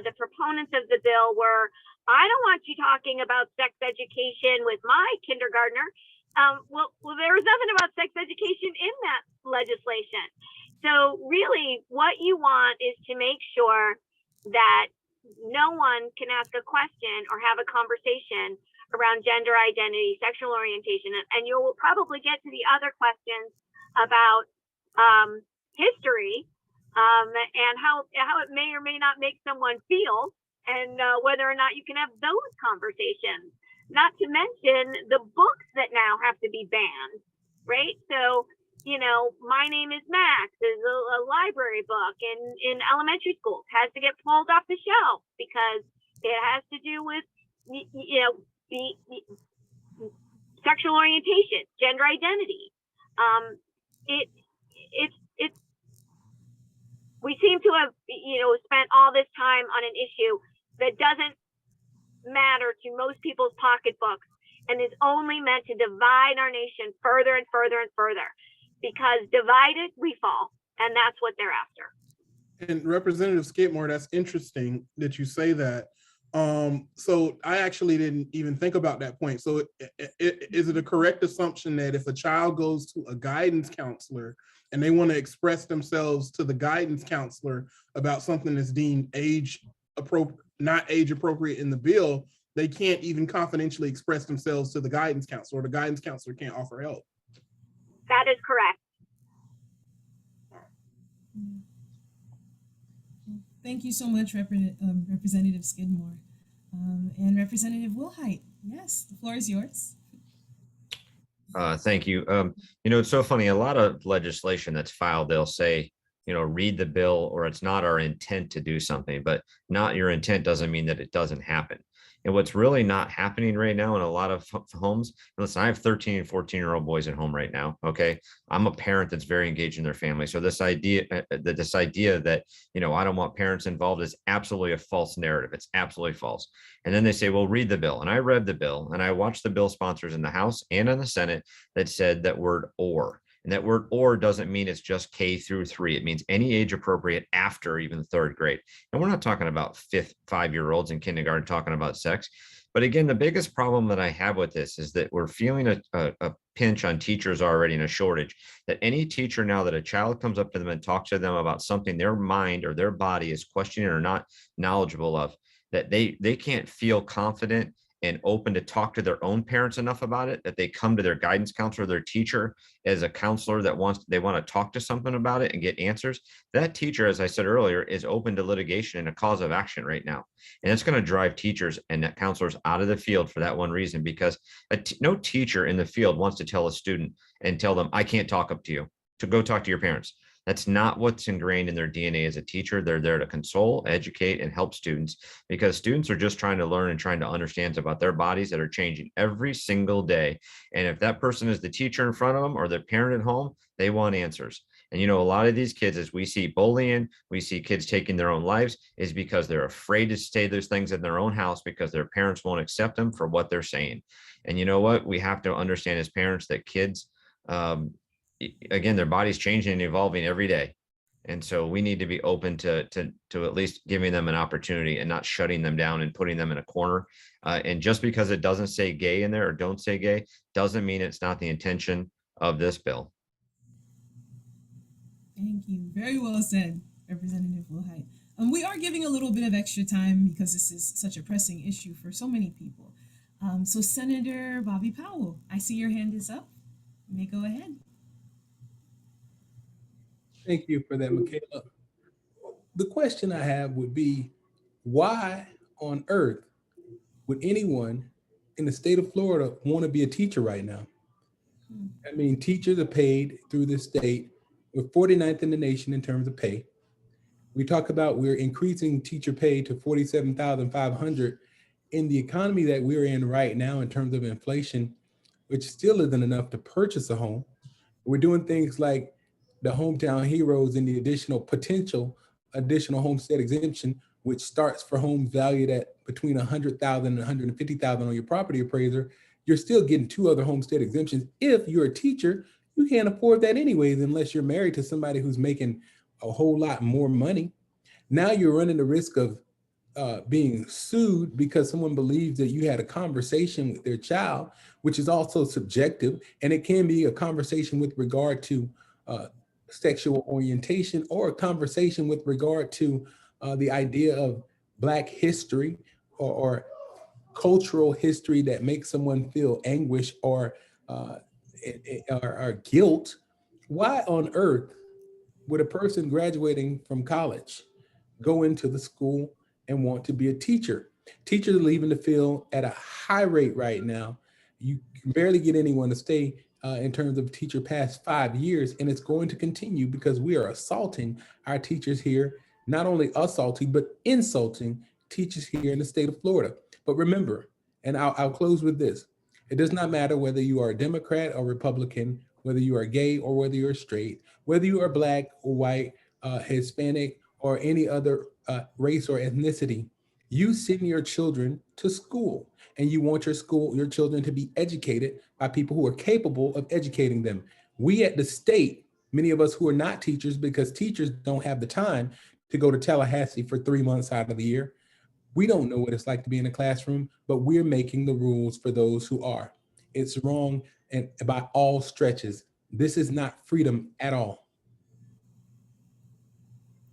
the proponents of the bill were, I don't want you talking about sex education with my kindergartner. Well, there was nothing about sex education in that legislation. So really what you want is to make sure that no one can ask a question or have a conversation around gender identity, sexual orientation, and you will probably get to the other questions about history and how it may or may not make someone feel, and whether or not you can have those conversations. Not to mention the books that now have to be banned, right? So, you know, My Name is Max is a library book in elementary schools, has to get pulled off the shelf because it has to do with, you know, the sexual orientation, gender identity. It's we seem to have, you know, spent all this time on an issue that doesn't matter to most people's pocketbooks and is only meant to divide our nation further and further and further, because divided we fall, and that's what they're after. And Representative Skidmore, that's interesting that you say that. So I actually didn't even think about that point. So is it a correct assumption that if a child goes to a guidance counselor and they want to express themselves to the guidance counselor about something that's deemed not age appropriate in the bill, they can't even confidentially express themselves to the guidance counselor, or the guidance counselor can't offer help? That is correct. Thank you so much, Representative Skidmore. And Representative Wilhite, yes, the floor is yours. Thank you. You know, it's so funny. A lot of legislation that's filed, they'll say, you know, read the bill, or it's not our intent to do something, but not your intent doesn't mean that it doesn't happen. And what's really not happening right now in a lot of homes, listen, I have 13 and 14-year-old boys at home right now. Okay. I'm a parent that's very engaged in their family. So this idea that, you know, I don't want parents involved is absolutely a false narrative. It's absolutely false. And then they say, well, read the bill. And I read the bill and I watched the bill sponsors in the House and in the Senate that said that word or. And that word or doesn't mean it's just K through 3. It means any age appropriate after even third grade. And we're not talking about 5-year-olds in kindergarten talking about sex. But again, the biggest problem that I have with this is that we're feeling a pinch on teachers already, and a shortage, that any teacher now that a child comes up to them and talks to them about something their mind or their body is questioning or not knowledgeable of, that they can't feel confident and open to talk to their own parents enough about it, that they come to their guidance counselor, their teacher as a counselor that they want to talk to something about it and get answers. That teacher, as I said earlier, is open to litigation and a cause of action right now. And it's going to drive teachers and counselors out of the field for that one reason, because no teacher in the field wants to tell a student and tell them, I can't talk up to you, to go talk to your parents. That's not what's ingrained in their DNA as a teacher. They're there to console, educate, and help students, because students are just trying to learn and trying to understand about their bodies that are changing every single day. And if that person is the teacher in front of them or their parent at home, they want answers. And, you know, a lot of these kids, as we see bullying, we see kids taking their own lives, is because they're afraid to say those things in their own house because their parents won't accept them for what they're saying. And you know what? We have to understand as parents that kids, again, their body's changing and evolving every day. And so we need to be open to at least giving them an opportunity and not shutting them down and putting them in a corner. And just because it doesn't say gay in there or don't say gay, doesn't mean it's not the intention of this bill. Thank you. Very well said, Representative Wilhite. We are giving a little bit of extra time because this is such a pressing issue for so many people. So Senator Bobby Powell, I see your hand is up. You may go ahead. Thank you for that, Michaela. The question I have would be, why on earth would anyone in the state of Florida want to be a teacher right now? I mean, teachers are paid through the state. We're 49th in the nation in terms of pay. We talk about we're increasing teacher pay to $47,500 in the economy that we're in right now in terms of inflation, which still isn't enough to purchase a home. We're doing things like the hometown heroes and the additional homestead exemption, which starts for homes valued at between $100,000 and $150,000 on your property appraiser. You're still getting 2 other homestead exemptions. If you're a teacher, you can't afford that anyways, unless you're married to somebody who's making a whole lot more money. Now you're running the risk of being sued because someone believes that you had a conversation with their child, which is also subjective, and it can be a conversation with regard to sexual orientation, or a conversation with regard to the idea of Black history, or cultural history that makes someone feel anguish or guilt. Why on earth would a person graduating from college go into the school and want to be a teacher? Teachers are leaving the field at a high rate right now. You can barely get anyone to stay in terms of teacher past 5 years, and it's going to continue because we are assaulting our teachers here, not only assaulting, but insulting teachers here in the state of Florida. But remember, and I'll close with this, it does not matter whether you are a Democrat or Republican, whether you are gay or whether you're straight, whether you are Black or white, Hispanic, or any other race or ethnicity. You send your children to school, and you want your children to be educated by people who are capable of educating them. We at the state, many of us who are not teachers, because teachers don't have the time to go to Tallahassee for 3 months out of the year, we don't know what it's like to be in a classroom, but we're making the rules for those who are. It's wrong, and by all stretches. This is not freedom at all.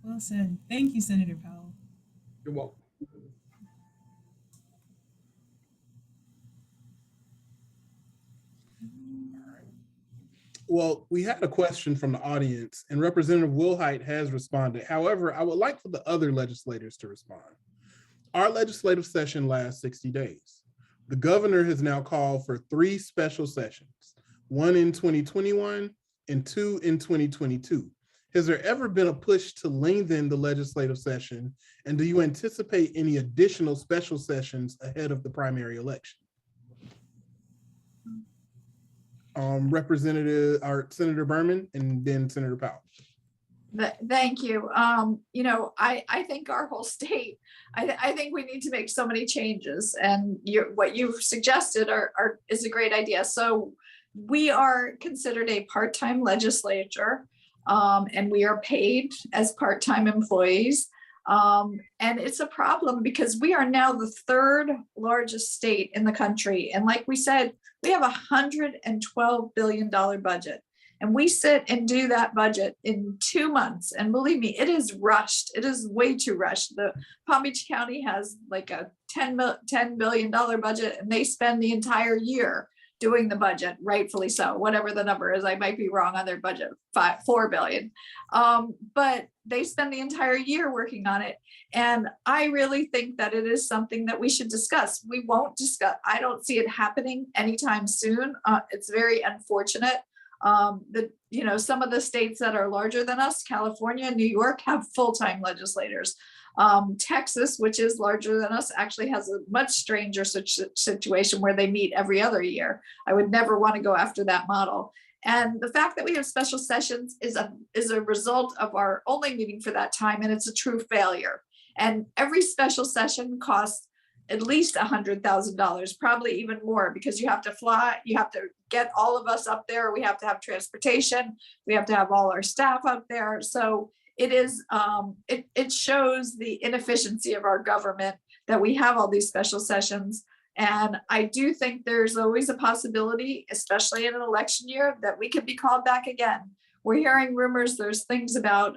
Well said. Thank you, Senator Powell. You're welcome. Well, we had a question from the audience, and Representative Wilhite has responded. However, I would like for the other legislators to respond. Our legislative session lasts 60 days. The governor has now called for 3 special sessions, 1 in 2021 and 2 in 2022. Has there ever been a push to lengthen the legislative session? And do you anticipate any additional special sessions ahead of the primary election? Senator Berman, and then Senator Powell. Thank you. I think our whole state, I think we need to make so many changes, and what you've suggested is a great idea. So we are considered a part-time legislature, and we are paid as part-time employees. And it's a problem because we are now the 3rd largest state in the country. And like we said, we have $112 billion budget. And we sit and do that budget in 2 months. And believe me, it is rushed. It is way too rushed. The Palm Beach County has like a $10 billion budget, and they spend the entire year doing the budget, rightfully so, whatever the number is. I might be wrong on their budget, $4 billion. But they spend the entire year working on it. And I really think that it is something that we should discuss. We won't discuss. I don't see it happening anytime soon. It's very unfortunate. Some of the states that are larger than us, California and New York, have full-time legislators. Texas, which is larger than us, actually has a much stranger situation where they meet every other year. I would never want to go after that model. And the fact that we have special sessions is a result of our only meeting for that time, and it's a true failure. And every special session costs at least $100,000, probably even more, because you have to fly, you have to get all of us up there, we have to have transportation, we have to have all our staff up there. So it is, it shows the inefficiency of our government that we have all these special sessions. And I do think there's always a possibility, especially in an election year, that we could be called back again. We're hearing rumors, there's things about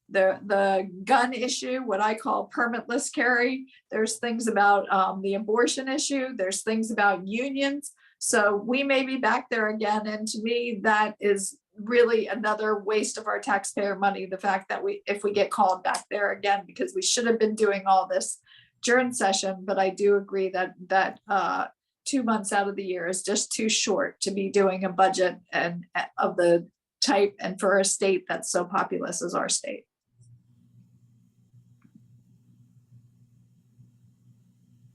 the gun issue, what I call permitless carry. There's things about the abortion issue. There's things about unions. So we may be back there again. And to me, that is really another waste of our taxpayer money. The fact that if we get called back there again, because we should have been doing all this during session. But I do agree that 2 months out of the year is just too short to be doing a budget and of the type, and for a state that's so populous as our state.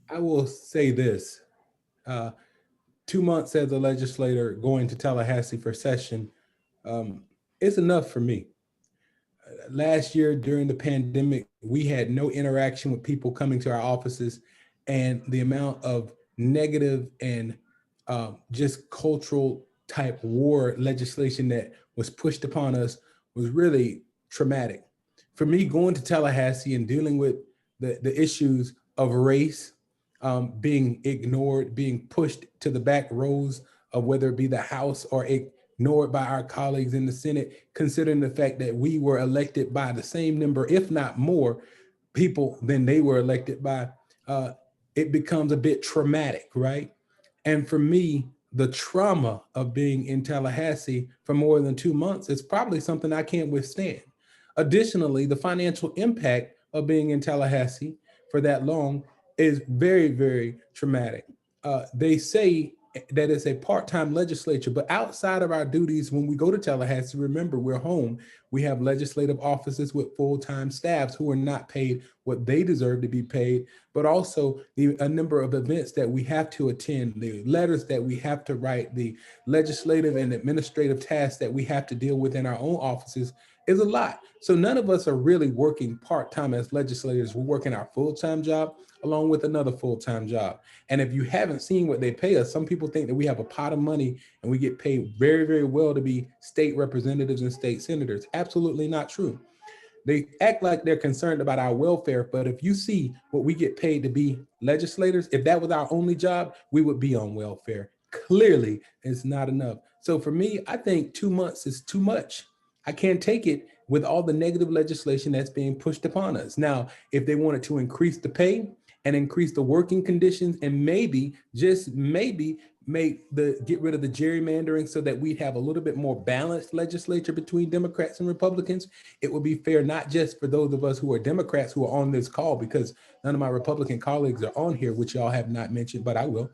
I will say this, 2 months as a legislator going to Tallahassee for session is enough for me. Last year during the pandemic, we had no interaction with people coming to our offices, and the amount of negative and just cultural type war legislation that was pushed upon us was really traumatic. For me, going to Tallahassee and dealing with the issues of race being ignored, being pushed to the back rows of whether it be the House or ignored by our colleagues in the Senate, considering the fact that we were elected by the same number, if not more, people than they were elected by, it becomes a bit traumatic, right? And for me, the trauma of being in Tallahassee for more than 2 months is probably something I can't withstand. Additionally, the financial impact of being in Tallahassee for that long is very, very traumatic. They say that it's a part-time legislature, but outside of our duties, when we go to Tallahassee, remember, we're home. We have legislative offices with full-time staffs who are not paid what they deserve to be paid, but also a number of events that we have to attend, the letters that we have to write, the legislative and administrative tasks that we have to deal with in our own offices is a lot. So none of us are really working part-time as legislators. We're working our full-time job along with another full-time job. And if you haven't seen what they pay us, some people think that we have a pot of money and we get paid very, very well to be state representatives and state senators. Absolutely not true. They act like they're concerned about our welfare, but if you see what we get paid to be legislators, if that was our only job, we would be on welfare. Clearly, it's not enough. So for me, I think 2 months is too much. I can't take it with all the negative legislation that's being pushed upon us. Now, if they wanted to increase the pay and increase the working conditions and maybe, just maybe, get rid of the gerrymandering so that we'd have a little bit more balanced legislature between Democrats and Republicans, it would be fair, not just for those of us who are Democrats who are on this call, because none of my Republican colleagues are on here, which y'all have not mentioned, but I will.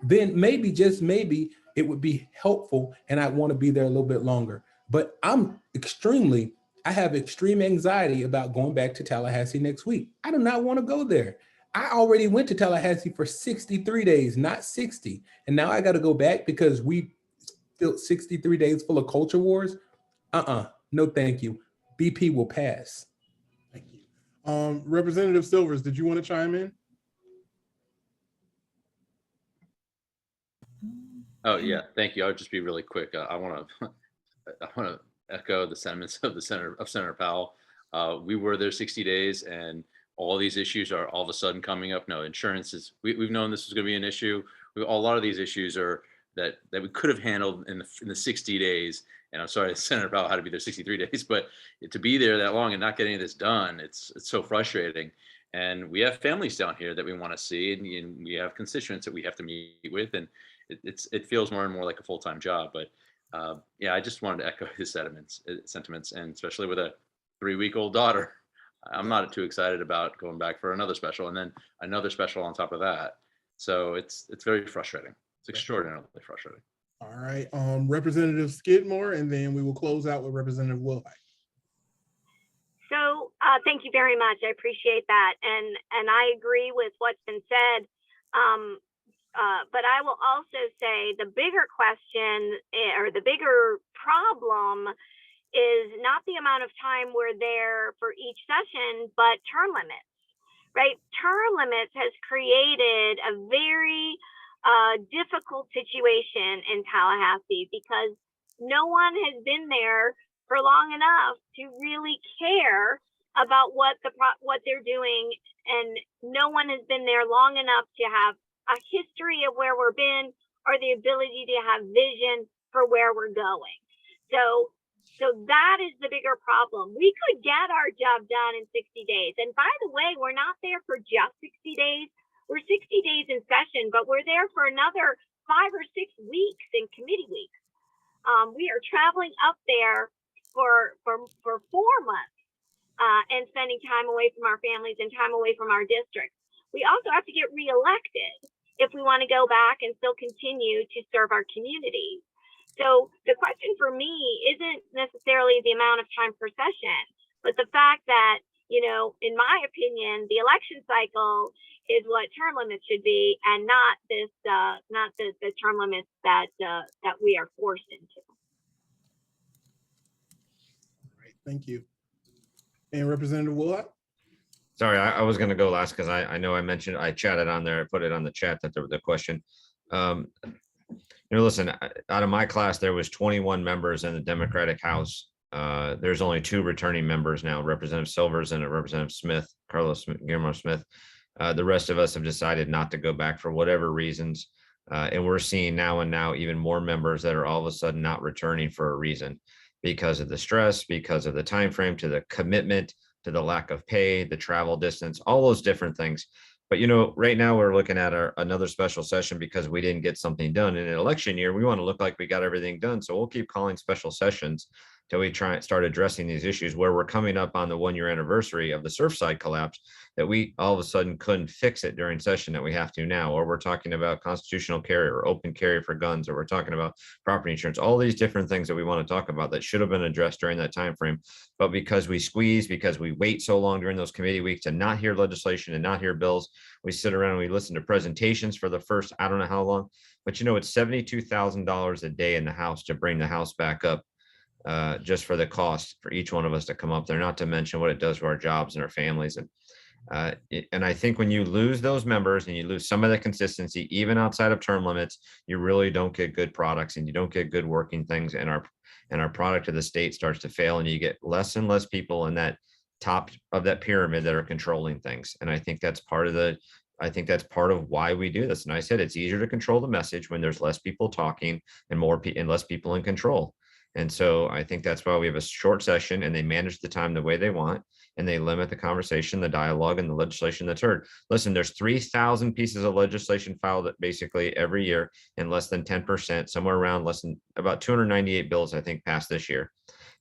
Then maybe, just maybe, it would be helpful and I'd want to be there a little bit longer. But I have extreme anxiety about going back to Tallahassee next week. I do not want to go there. I already went to Tallahassee for 63 days, not 60. And now I got to go back because we filled 63 days full of culture wars. No, thank you. BP will pass. Thank you. Representative Silvers, did you want to chime in? Oh, yeah, thank you. I'll just be really quick. I want to echo the sentiments of Senator Powell. We were there 60 days and all these issues are all of a sudden coming up. No, insurance is, we've known this was going to be an issue. A lot of these issues are that we could have handled in the 60 days. And I'm sorry, Senator Powell had to be there 63 days, but to be there that long and not getting this done, it's so frustrating. And we have families down here that we want to see, and we have constituents that we have to meet with, and it feels more and more like a full-time job. But yeah, I just wanted to echo his sentiments, and especially with a 3-week-old daughter, I'm not too excited about going back for another special and then another special on top of that. So it's very frustrating. It's extraordinarily frustrating. All right, Representative Skidmore, and then we will close out with Representative Wilhite. So thank you very much. I appreciate that. And I agree with what's been said. But I will also say the bigger question or the bigger problem is not the amount of time we're there for each session, but term limits, right? Term limits has created a very difficult situation in Tallahassee because no one has been there for long enough to really care about what they're doing, and no one has been there long enough to have a history of where we've been or the ability to have vision for where we're going. So that is the bigger problem. We could get our job done in 60 days. And by the way, we're not there for just 60 days. We're 60 days in session, but we're there for another 5 or 6 weeks in committee weeks. We are traveling up there for 4 months and spending time away from our families and time away from our districts. We also have to get reelected if we want to go back and still continue to serve our communities. So the question for me isn't necessarily the amount of time per session, but the fact that, in my opinion, the election cycle is what term limits should be, and not the term limits that we are forced into. All right, thank you. And Representative Willott? Sorry, I was going to go last because I know I chatted on there. I put it on the chat that the question. Listen, out of my class, there was 21 members in the Democratic House. There's only 2 returning members now, Representative Silvers and Representative Smith, Guillermo Smith. The rest of us have decided not to go back for whatever reasons. And we're seeing now even more members that are all of a sudden not returning for a reason, because of the stress, because of the time frame, to the commitment, to the lack of pay, the travel distance, all those different things. But right now we're looking at another special session because we didn't get something done in an election year. We want to look like we got everything done. So we'll keep calling special sessions till we try and start addressing these issues, where we're coming up on the 1-year anniversary of the Surfside collapse, that we all of a sudden couldn't fix it during session that we have to now, or we're talking about constitutional carry or open carry for guns, or we're talking about property insurance, all these different things that we want to talk about that should have been addressed during that time frame. But because we squeeze, because we wait so long during those committee weeks to not hear legislation and not hear bills, we sit around and we listen to presentations for the first, I don't know how long, but it's $72,000 a day in the House to bring the House back up. Just for the cost for each one of us to come up there, not to mention what it does to our jobs and our families. And I think when you lose those members and you lose some of the consistency, even outside of term limits, you really don't get good products and you don't get good working things, and our product of the state starts to fail, and you get less and less people in that top of that pyramid that are controlling things. And I think that's part of why we do this. And I said, it's easier to control the message when there's less people talking and less people in control. And so I think that's why we have a short session, and they manage the time the way they want, and they limit the conversation, the dialogue, and the legislation that's heard. Listen, there's 3,000 pieces of legislation filed basically every year, and less than 10%, somewhere around about 298 bills, I think, passed this year.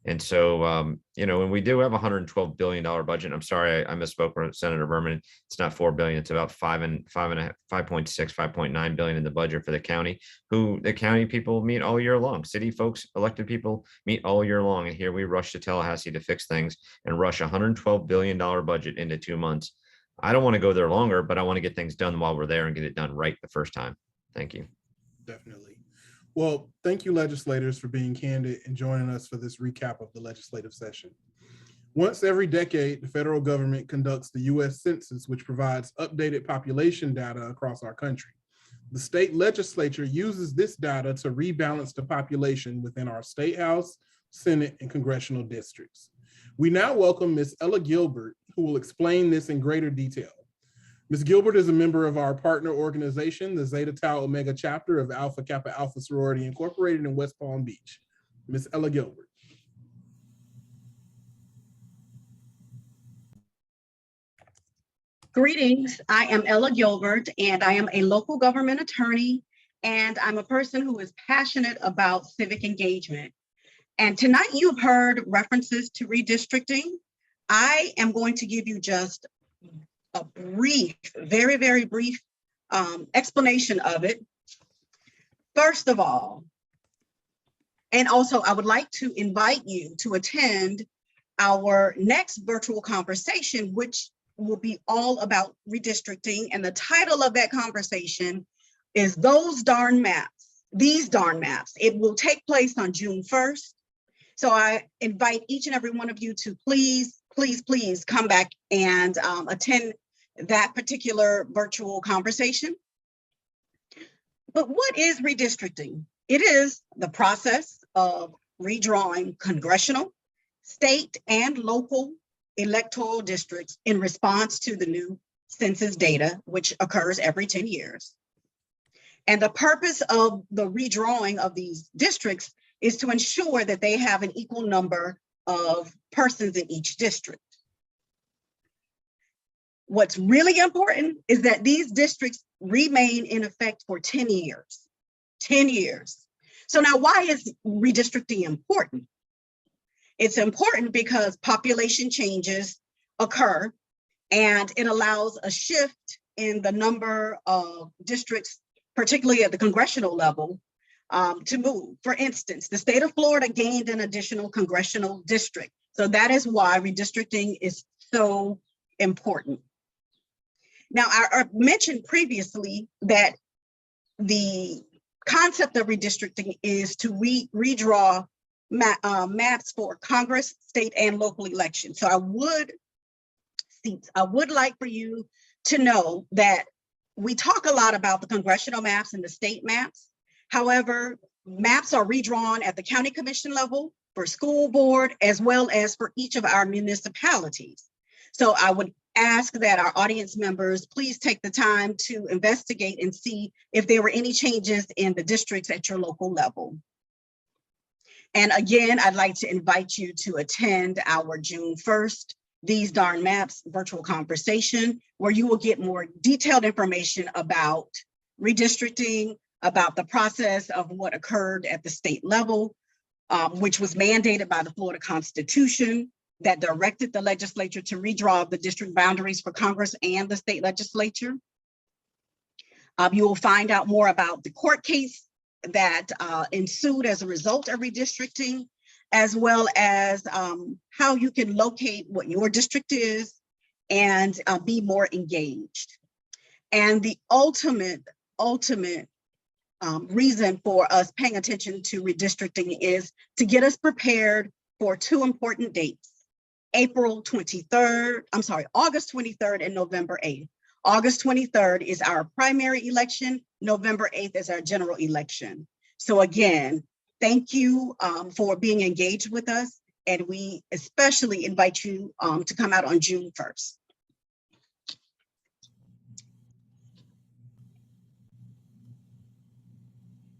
And so, when we do have a $112 billion budget, I'm sorry, I misspoke with Senator Berman. It's not $4 billion. It's about 5.9 billion in the budget for the county, who the county people meet all year long. City folks, elected people meet all year long. And here we rush to Tallahassee to fix things and rush a $112 billion budget into 2 months. I don't want to go there longer, but I want to get things done while we're there and get it done right the first time. Thank you. Definitely. Well, thank you, legislators, for being candid and joining us for this recap of the legislative session. Once every decade, the federal government conducts the U.S. Census, which provides updated population data across our country. The state legislature uses this data to rebalance the population within our state house, Senate, and congressional districts. We now welcome Ms. Ella Gilbert, who will explain this in greater detail. Ms. Gilbert is a member of our partner organization, the Zeta Tau Omega chapter of Alpha Kappa Alpha Sorority Incorporated in West Palm Beach. Ms. Ella Gilbert. Greetings, I am Ella Gilbert, and I am a local government attorney, and I'm a person who is passionate about civic engagement. And tonight you've heard references to redistricting. I am going to give you just a brief, very, very brief explanation of it. First of all, and also I would like to invite you to attend our next virtual conversation, which will be all about redistricting. And the title of that conversation is Those Darn Maps, These Darn Maps. It will take place on June 1st. So I invite each and every one of you to please come back and attend that particular virtual conversation. But what is redistricting? It is the process of redrawing congressional, state, and local electoral districts in response to the new census data, which occurs every 10 years. And the purpose of the redrawing of these districts is to ensure that they have an equal number of persons in each district. What's really important is that these districts remain in effect for 10 years. 10 years. So now why is redistricting important? It's important because population changes occur, and it allows a shift in the number of districts, particularly at the congressional level, to move. For instance, the state of Florida gained an additional congressional district. So that is why redistricting is so important. Now, I mentioned previously that the concept of redistricting is to redraw maps for Congress, state, and local elections. So I would like for you to know that we talk a lot about the congressional maps and the state maps. However, maps are redrawn at the county commission level, for school board, as well as for each of our municipalities. So I would ask that our audience members please take the time to investigate and see if there were any changes in the districts at your local level. And again, I'd like to invite you to attend our June 1st These Darn Maps virtual conversation, where you will get more detailed information about redistricting, about the process of what occurred at the state level, which was mandated by the Florida Constitution, that directed the legislature to redraw the district boundaries for Congress and the state legislature. You will find out more about the court case that ensued as a result of redistricting, as well as how you can locate what your district is and be more engaged. And the ultimate reason for us paying attention to redistricting is to get us prepared for two important dates. August 23rd and November 8th. August 23rd is our primary election. November 8th is our general election. So again, thank you for being engaged with us. And we especially invite you to come out on June 1st.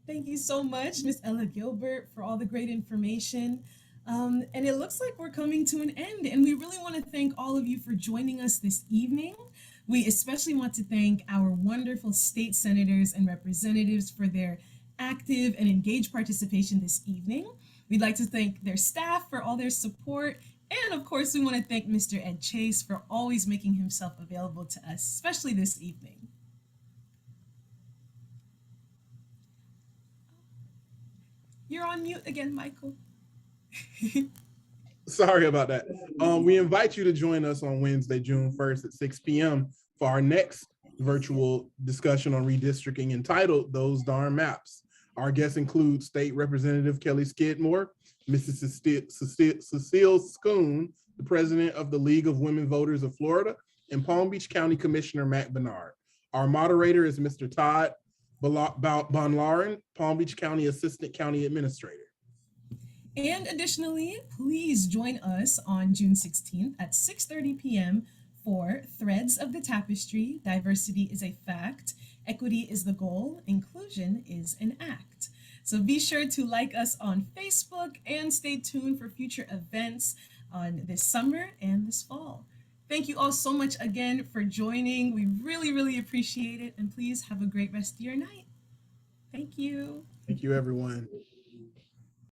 Thank you so much, Ms. Ella Gilbert, for all the great information. And it looks like we're coming to an end, and we really want to thank all of you for joining us this evening. We especially want to thank our wonderful state senators and representatives for their active and engaged participation this evening. We'd like to thank their staff for all their support. And of course, we want to thank Mr. Ed Chase for always making himself available to us, especially this evening. You're on mute again, Michael. Sorry about that. We invite you to join us on Wednesday, June 1st at 6 p.m. for our next virtual discussion on redistricting entitled Those Darn Maps. Our guests include State Representative Kelly Skidmore, Mrs. Cecile Schoon, the President of the League of Women Voters of Florida, and Palm Beach County Commissioner Mac Bernard. Our moderator is Mr. Todd Bonlaren, Palm Beach County Assistant County Administrator. And additionally, please join us on June 16th at 6:30 p.m. for Threads of the Tapestry, Diversity is a Fact, Equity is the Goal, Inclusion is an Act. So be sure to like us on Facebook and stay tuned for future events on this summer and this fall. Thank you all so much again for joining. We really, really appreciate it. And please have a great rest of your night. Thank you. Thank you, everyone.